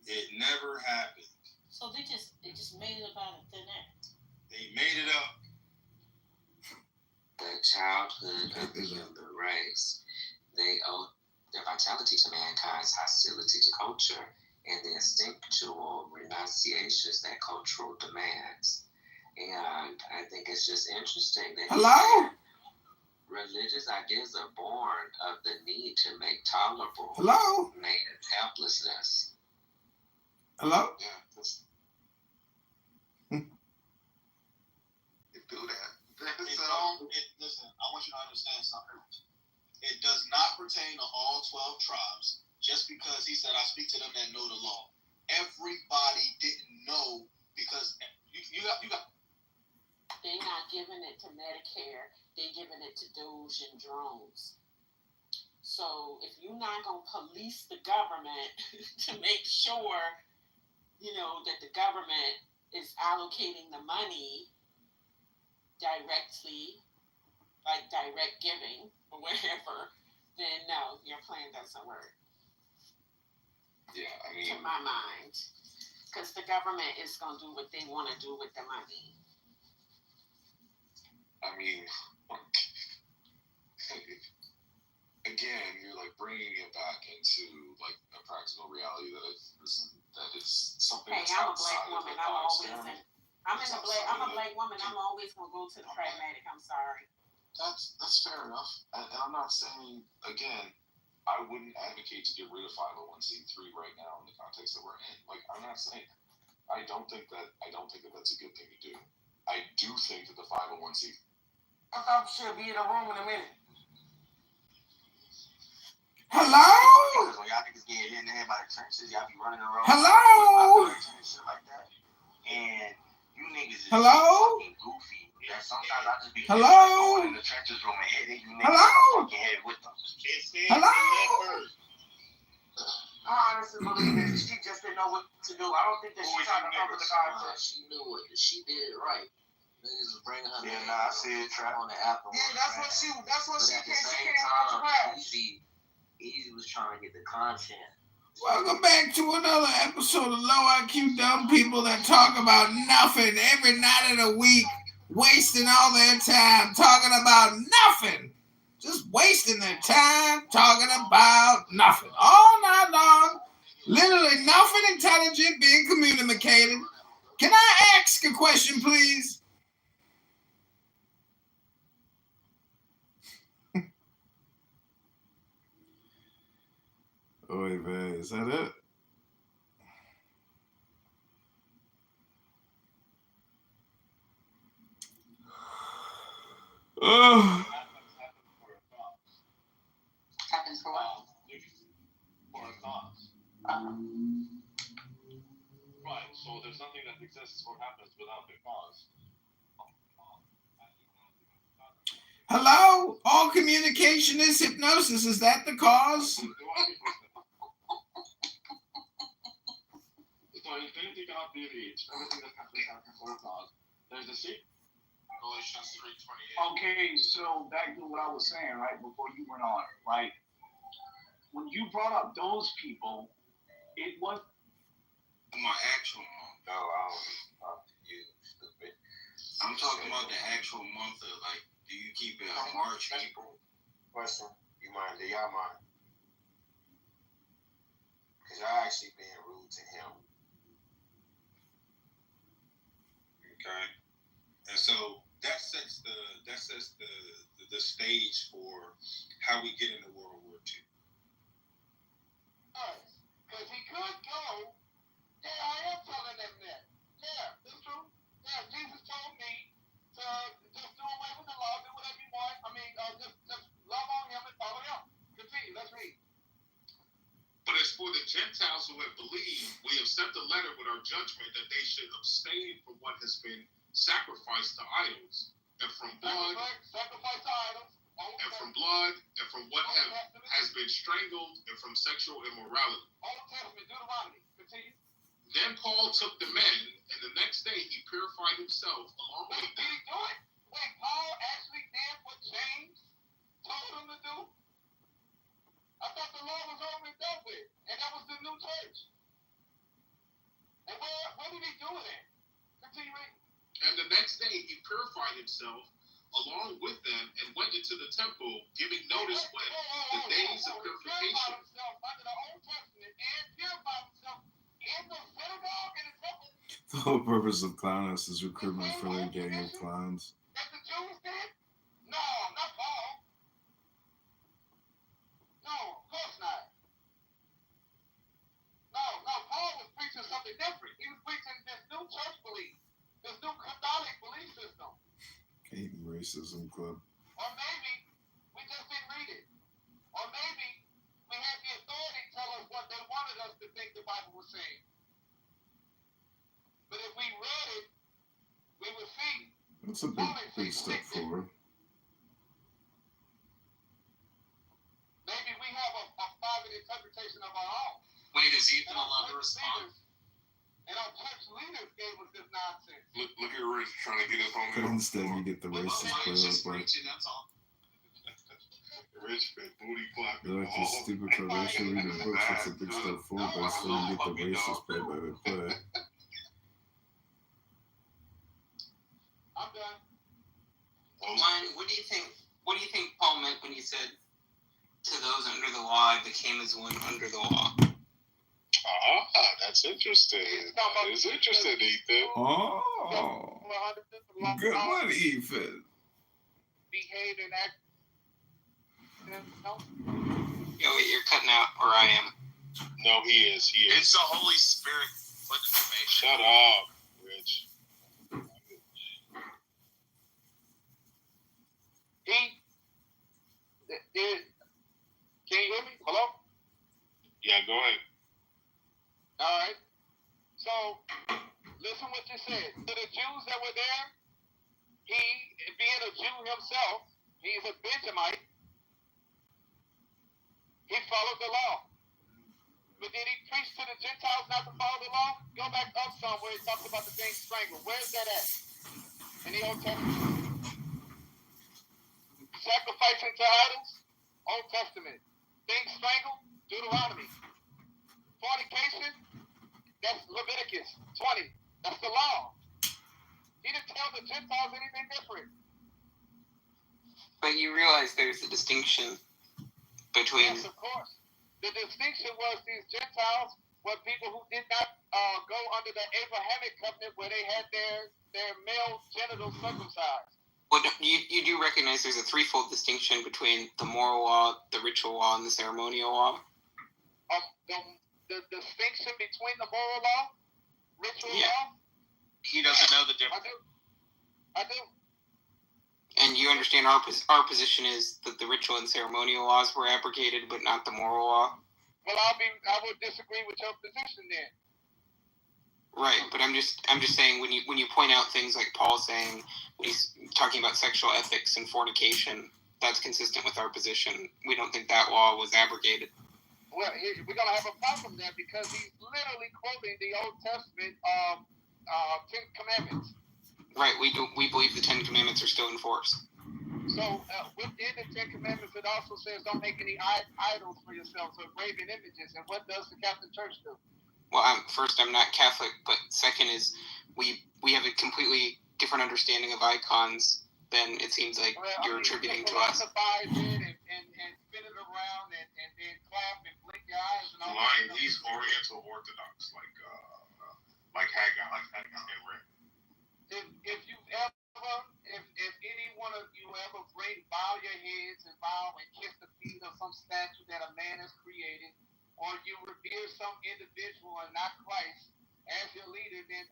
Speaker 3: It never happened.
Speaker 22: So they just made it up out of thin air.
Speaker 3: They made it up.
Speaker 23: The childhood of the human race. They owe their vitality to mankind's hostility to culture and the instinctual renunciations that cultural demands. And I think it's just interesting that religious ideas are born of the need to make tolerable man's helplessness.
Speaker 3: Hello?
Speaker 16: Yeah, do that.
Speaker 24: Listen, I want you to understand something. It does not pertain to all 12 tribes just because he said, I speak to them that know the law. Everybody didn't know because you got.
Speaker 22: They're not giving it to Medicare. They're giving it to Doge and drones. So if you're not going to police the government to make sure, that the government is allocating the money directly, like direct giving or whatever, then no, your plan doesn't work.
Speaker 16: Yeah, I mean,
Speaker 22: to my mind, because the government is going to do what they want to do with the money.
Speaker 16: I mean, again, you're like bringing it back into like a practical reality that is something.
Speaker 22: Hey,
Speaker 16: that's
Speaker 22: I'm a
Speaker 16: outside
Speaker 22: black woman.
Speaker 16: of
Speaker 22: I'm a black woman. I'm always gonna go to the pragmatic. I'm sorry.
Speaker 16: That's fair enough, and I'm not saying again. I wouldn't advocate to get rid of 501c3 right now in the context that we're in. Like, I'm not saying that. I don't think that that's a good thing to do. I do think that the 501c.
Speaker 15: I thought she'll be in the room in a minute.
Speaker 3: Hello?
Speaker 16: Because when y'all niggas get in there by the trenches, y'all be running around.
Speaker 3: Hello?
Speaker 16: And shit like that. And you niggas is
Speaker 3: Hello?
Speaker 16: fucking goofy. Yeah, sometimes I just be
Speaker 3: Hello?
Speaker 16: going in the trenches room and hitting you niggas
Speaker 3: Hello?
Speaker 16: fucking head with them.
Speaker 3: Hello?
Speaker 15: I honestly believe that she just didn't know what to do. I don't think that she tried to cover the context.
Speaker 23: She knew what she did right. Niggas was bringing her
Speaker 16: Yeah, nah, I see it trap
Speaker 23: on the Apple.
Speaker 15: Yeah, that's what she
Speaker 23: But
Speaker 15: came.
Speaker 23: at the
Speaker 15: She
Speaker 23: same
Speaker 15: came out
Speaker 23: time,
Speaker 15: trash.
Speaker 23: Easy was trying to get the content.
Speaker 3: Welcome back to another episode of Low IQ Dumb People that talk about nothing every night of the week, wasting all their time talking about nothing. Just wasting their time talking about nothing. All night long, literally nothing intelligent being communicated. Can I ask a question, please? Oy vey, is that it? Oh.
Speaker 22: Happens for what?
Speaker 4: For a cause. Right, so there's nothing that exists or happens without a cause.
Speaker 3: Hello? All communication is hypnosis. Is that the cause?
Speaker 4: So infinity cannot be reached. Everything that happens for a cause. There's the seed.
Speaker 16: Galatians 3:28.
Speaker 17: Okay, so back to what I was saying, right, before you went on, right? When you brought up those people, it was
Speaker 3: My actual month.
Speaker 23: No, I don't talk to you, stupid.
Speaker 3: I'm talking about the actual month of, like, do you keep it March, April?
Speaker 23: Question. You
Speaker 20: mind? Do y'all mind? Because y'all actually being rude to him. Okay. And so that sets the stage for how we get into World War II.
Speaker 4: Because he could go, yeah, I am telling them that. Yeah, that's true. Yeah, Jesus told me to just do away with the law, do whatever you want. I mean, just love on him and follow him. Continue, let's read.
Speaker 13: But as for the Gentiles who have believed, we have sent a letter with our judgment that they should abstain from what has been sacrificed to idols, and from blood,
Speaker 4: sacrifice to idols,
Speaker 13: and from blood, and from what has been strangled, and from sexual immorality.
Speaker 4: Old Testament, Deuteronomy. Continue.
Speaker 13: Then Paul took the men, and the next day he purified himself along with them.
Speaker 4: Did he do it? Wait, Paul actually did what James told him to do? I thought the law was over and done with, and that was the new church. And where did he do it at? Continue reading.
Speaker 13: And the next day he purified himself along with them and went into the temple, giving notice when the days of purification.
Speaker 4: Under the Old Testament and purified himself in the synagogue and the temple.
Speaker 5: The whole purpose of clown us is recruitment for their gang of clowns.
Speaker 4: That the Jews did? No, not Paul. No, of course not. No, Paul was preaching something different. He was preaching this new church belief, this new Catholic belief system.
Speaker 5: Hate racism club.
Speaker 4: Or maybe we just didn't read it. Or maybe we had the authority tell us what they wanted us to think the Bible was saying. But if we read it, we would see.
Speaker 5: That's a big step forward.
Speaker 4: Maybe we have a private interpretation of our own.
Speaker 14: Wait, is Ethan allowed to respond?
Speaker 4: And our church leaders gave us this nonsense.
Speaker 13: Look at Rich trying to get us on.
Speaker 5: But instead, you get the racist play.
Speaker 14: That's all.
Speaker 13: Rich been booty clapping.
Speaker 5: They're like this stupid probation reading books. That's a big step forward, but instead you get the racist play by the play.
Speaker 4: I'm done.
Speaker 23: Ryan, what do you think Paul meant when he said, "To those under the law, I became as one under the law"?
Speaker 13: That's interesting. That is interesting, Ethan.
Speaker 5: Oh, good one, Ethan.
Speaker 4: Behave and act. No?
Speaker 23: Yo, wait, you're cutting out, or I am.
Speaker 13: No, he is.
Speaker 14: It's the Holy Spirit putting information.
Speaker 13: Shut up, Rich.
Speaker 4: Can you hear me? Hello?
Speaker 13: Yeah, go ahead.
Speaker 4: All right. So, listen what you said. To the Jews that were there, he, being a Jew himself, he's a Benjamite. He followed the law. But did he preach to the Gentiles not to follow the law? Go back up somewhere. It talks about the thing strangled. Where's that at? In the Old Testament. Sacrificing to idols? Old Testament. Things strangled? Deuteronomy. Fornication? That's Leviticus 20. That's the law. He didn't tell the Gentiles anything different.
Speaker 23: But you realize there's a distinction between...
Speaker 4: Yes, of course. The distinction was these Gentiles were people who did not go under the Abrahamic covenant where they had their male genitals circumcised.
Speaker 23: Well, you do recognize there's a threefold distinction between the moral law, the ritual law, and the ceremonial law?
Speaker 4: The distinction between the moral law, ritual law?
Speaker 14: He doesn't know the difference.
Speaker 4: I do.
Speaker 23: And you understand our position is that the ritual and ceremonial laws were abrogated, but not the moral law?
Speaker 4: Well, I would disagree with your position then.
Speaker 23: Right, but I'm just saying when you point out things like Paul saying when he's talking about sexual ethics and fornication, that's consistent with our position. We don't think that law was abrogated.
Speaker 4: Well, we're gonna have a problem there because he's literally quoting the Old Testament Ten Commandments.
Speaker 23: Right, we believe the Ten Commandments are still in force.
Speaker 4: So within the Ten Commandments, it also says don't make any idols for yourselves or graven images. And what does the Catholic Church do?
Speaker 23: Well, I'm not Catholic, but second is we have a completely different understanding of icons than it seems like you're attributing to us.
Speaker 4: And spin it statue that a man has created, or you revere some individual and not Christ as your leader, then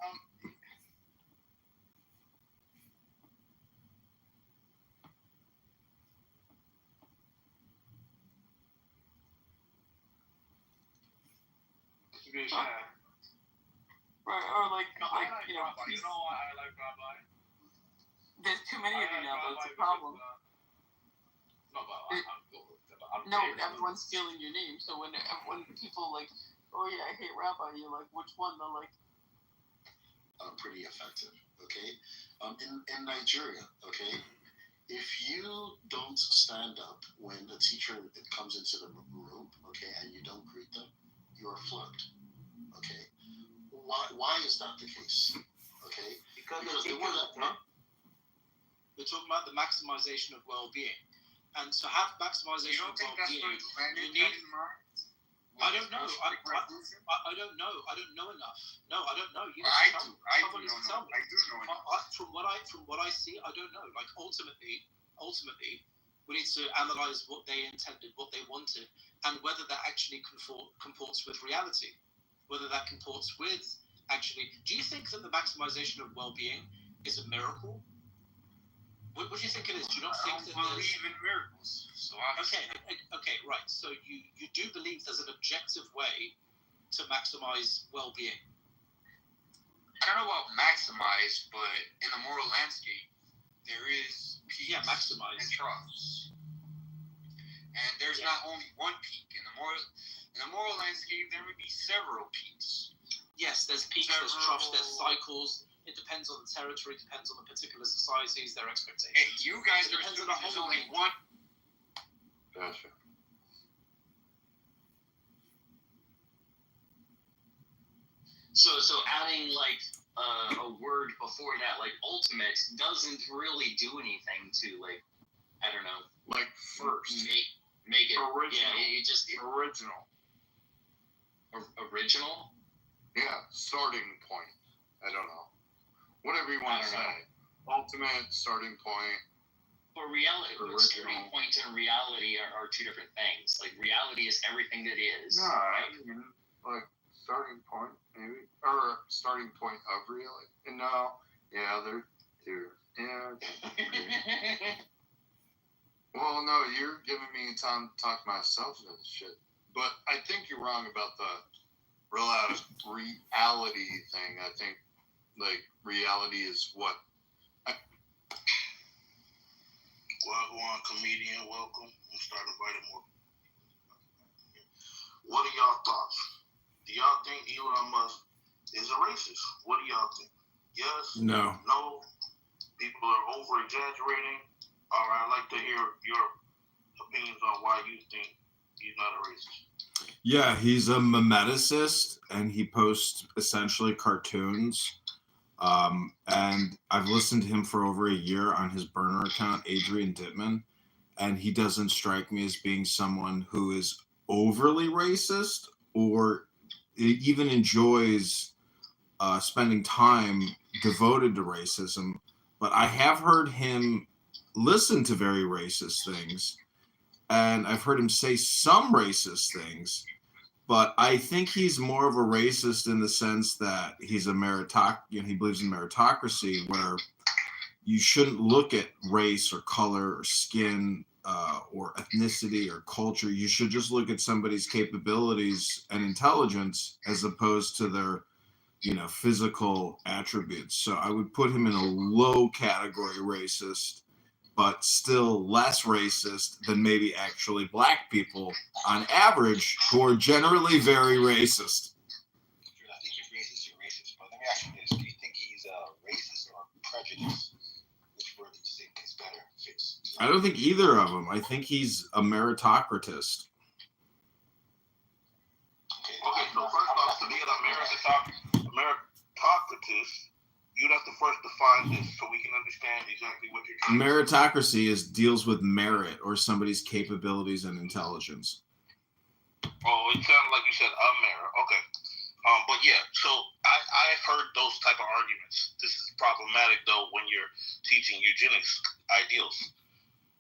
Speaker 17: Right, or like
Speaker 4: I like
Speaker 17: you know,
Speaker 4: Rabbi. You know why I like Rabbi?
Speaker 17: there's too many of you now. That's a problem.
Speaker 4: No, but
Speaker 17: No, everyone's stealing your name. So when people like, oh yeah, I hate Rabbi, you're like, which one? They're like,
Speaker 16: pretty effective. Okay, in Nigeria, okay, if you don't stand up when a teacher comes into the room, okay, and you don't greet them, you're a flirt. Okay, why is that the case? Okay,
Speaker 7: Because they're talking about the maximization of well-being, and to have maximization of well-being, you need. I don't know. I don't know. I don't know enough. No, I don't know. You
Speaker 21: I do.
Speaker 7: Someone needs to tell me.
Speaker 21: I do know enough.
Speaker 7: From what I see, I don't know. Like ultimately, we need to analyze what they intended, what they wanted, and whether that actually comports with reality. Whether that comports with actually. Do you think that the maximization of well-being is a miracle? What do you think it is? Do you not think that there's...
Speaker 21: believe in miracles. So
Speaker 7: okay, right. So you do believe there's an objective way to maximize well-being?
Speaker 21: I don't know about maximize, but in the moral landscape, there is peaks and troughs. And there's not only one peak. In the moral landscape, there would be several peaks.
Speaker 7: Yes, there's peaks, there's troughs, there's cycles. It depends on the territory, depends on the particular societies, their expectations.
Speaker 21: Hey, you guys are assuming there's only one.
Speaker 16: Gotcha.
Speaker 8: So adding like a word before that, like ultimate, doesn't really do anything to like, I don't know,
Speaker 16: like first
Speaker 8: make it
Speaker 16: original.
Speaker 8: Yeah, it just
Speaker 16: original.
Speaker 8: Original.
Speaker 16: Yeah, starting point. I don't know. Whatever you want to say. Ultimate, starting point.
Speaker 8: But reality, starting point and reality are two different things. Like reality is everything that is.
Speaker 16: No, I mean, like starting point maybe, or starting point of reality. No, yeah, they're two. Yeah. Well, no, you're giving me time to talk myself into this shit. But I think you're wrong about the reality thing. I think like reality is what.
Speaker 21: Welcome, comedian. Welcome. We'll start inviting more. What are y'all thoughts? Do y'all think Elon Musk is a racist? What do y'all think? Yes?
Speaker 5: No.
Speaker 21: No? People are over exaggerating? All right, I'd like to hear your opinions on why you think he's not a racist.
Speaker 5: Yeah, he's a memeticist, and he posts essentially cartoons. And I've listened to him for over a year on his burner account, Adrian Dittman, and he doesn't strike me as being someone who is overly racist or even enjoys spending time devoted to racism. But I have heard him listen to very racist things, and I've heard him say some racist things. But I think he's more of a racist in the sense that he's a he believes in meritocracy, where you shouldn't look at race or color or skin or ethnicity or culture. You should just look at somebody's capabilities and intelligence as opposed to their, physical attributes. So I would put him in a low category racist, but still less racist than maybe actually black people on average, who are generally very racist.
Speaker 21: I think if racist, you're racist. But let me ask you this. Do you think he's racist or prejudiced? Which word do you think is better fits?
Speaker 5: I don't think either of them. I think he's a meritocratist.
Speaker 21: Okay, so first off, to be a meritocratist, you'd have to first define this so we can understand exactly what you're trying to say.
Speaker 5: Meritocracy deals with merit or somebody's capabilities and intelligence.
Speaker 21: Oh, it sounded like you said a merit. Okay. But yeah, so I've heard those type of arguments. This is problematic though when you're teaching eugenics ideals.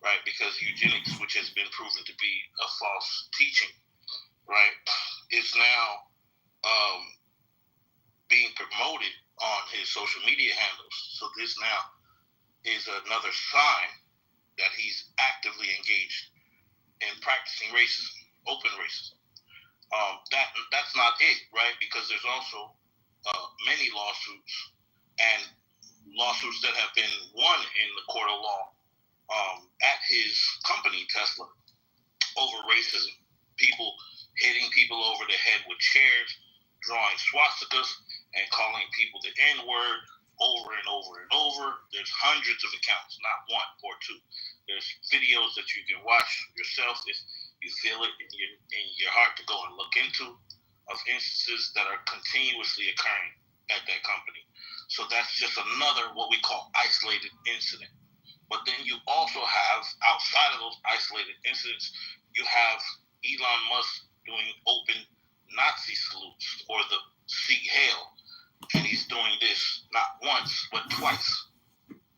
Speaker 21: right? Because eugenics, which has been proven to be a false teaching, right, is now being promoted on his social media handles. So this now is another sign that he's actively engaged in practicing racism, open racism. That's not it, right? Because there's also many lawsuits and lawsuits that have been won in the court of law at his company, Tesla, over racism. People hitting people over the head with chairs, drawing swastikas, and calling people the N-word over and over and over. There's hundreds of accounts, not one or two. There's videos that you can watch yourself if you feel it in your heart to go and look into, of instances that are continuously occurring at that company. So that's just another what we call isolated incident. But then you also have, outside of those isolated incidents, you have Elon Musk doing open Nazi salutes or the Sieg Heil. And he's doing this not once, but twice.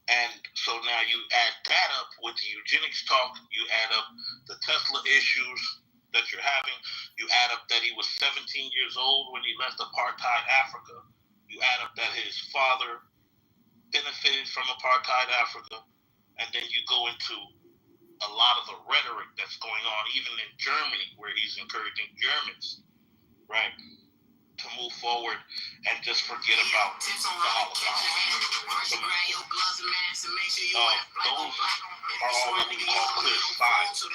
Speaker 21: And so now you add that up with the eugenics talk, you add up the Tesla issues that you're having, you add up that he was 17 years old when he left apartheid Africa, you add up that his father benefited from apartheid Africa, and then you go into a lot of the rhetoric that's going on, even in Germany, where he's encouraging Germans, right, to move forward and just forget about the Holocaust. So, those are all what we call clear signs of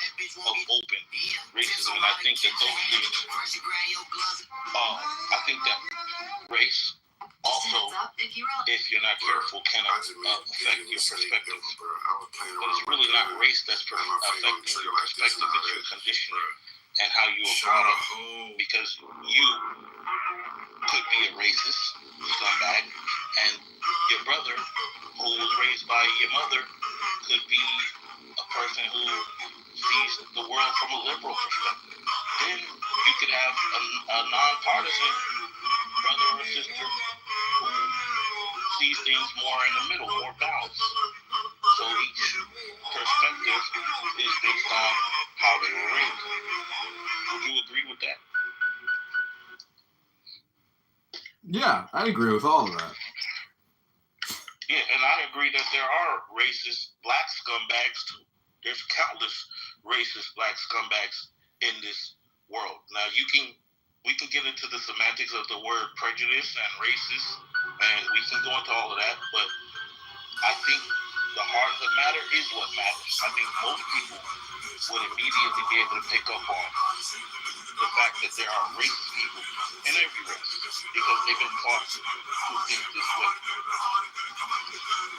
Speaker 21: open racism, and I think that those things, I think that race also, if you're not careful, can affect your perspective. But it's really not race that's affecting your perspective, it's your conditioning and how you are brought up. Because you could be a racist scumbag, and your brother, who was raised by your mother, could be a person who sees the world from a liberal perspective. Then you could have a nonpartisan brother or sister who sees things more in the middle, more balanced. So each perspective is based on how they were raised. Would you agree with that?
Speaker 5: Yeah, I agree with all of that.
Speaker 21: Yeah, and I agree that there are racist black scumbags too. There's countless racist black scumbags in this world. Now we can get into the semantics of the word prejudice and racist, and we can go into all of that, but I think the heart of the matter is what matters. I think most people would immediately be able to pick up on the fact that there are racist people in every race because they've been taught to think this way.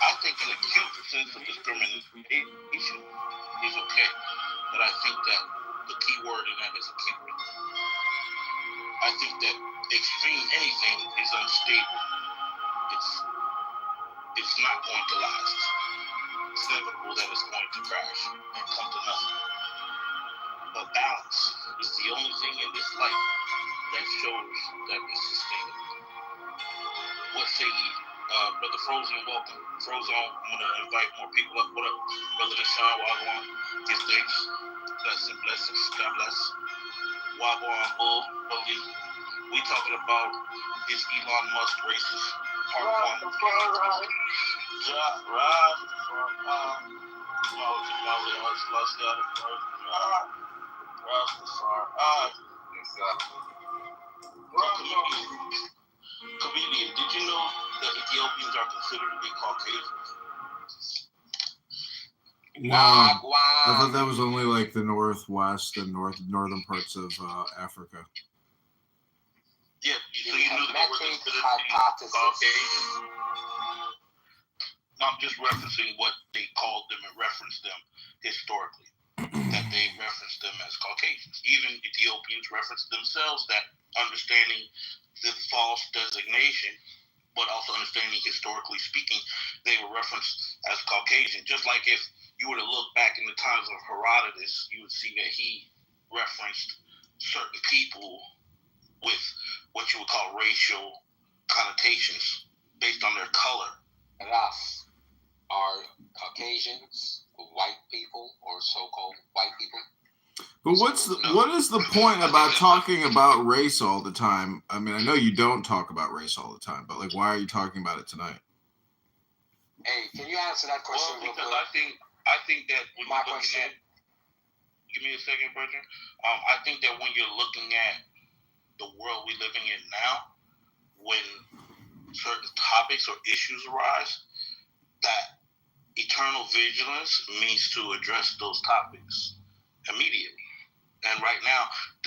Speaker 21: I think an acute sense of discrimination is okay, but I think that the key word in that is acute. I think that extreme anything is unstable. It's not going to last. It's inevitable that it's going to crash and come to nothing. But balance is the only thing in this life that shows that it's sustainable. What say ye? Brother Frozen, welcome. Frozen, I'm going to invite more people up. What up? Brother Deshaun, Wagwan, give thanks. Blessings, God bless. Wagwan, Bull, Bully. We talking about is Elon Musk racist? Part 1. Comedian, did you know that Ethiopians are considered to be Caucasians?
Speaker 5: Wow. I thought that was only like the northwest and northern parts of Africa.
Speaker 21: Yeah, so you knew that they were considered to be Caucasians? I'm just referencing what they called them and referenced them historically, that they referenced them as Caucasians. Even Ethiopians referenced themselves, that understanding the false designation, but also understanding historically speaking, they were referenced as Caucasian. Just like if you were to look back in the times of Herodotus, you would see that he referenced certain people with what you would call racial connotations based on their color.
Speaker 23: Ras are Caucasians
Speaker 2: white people or so-called white people.
Speaker 5: But what is the point about talking about race all the time? I mean, I know you don't talk about race all the time, but like, why are you talking about it tonight?
Speaker 2: Hey, can you answer that question?
Speaker 21: Well, because I think that when
Speaker 2: My
Speaker 21: you're looking
Speaker 2: question.
Speaker 21: give me a second, Bertrand. I think that when you're looking at the world we're living in now, when certain topics or issues arise, that eternal vigilance means to address those topics immediately. And right now,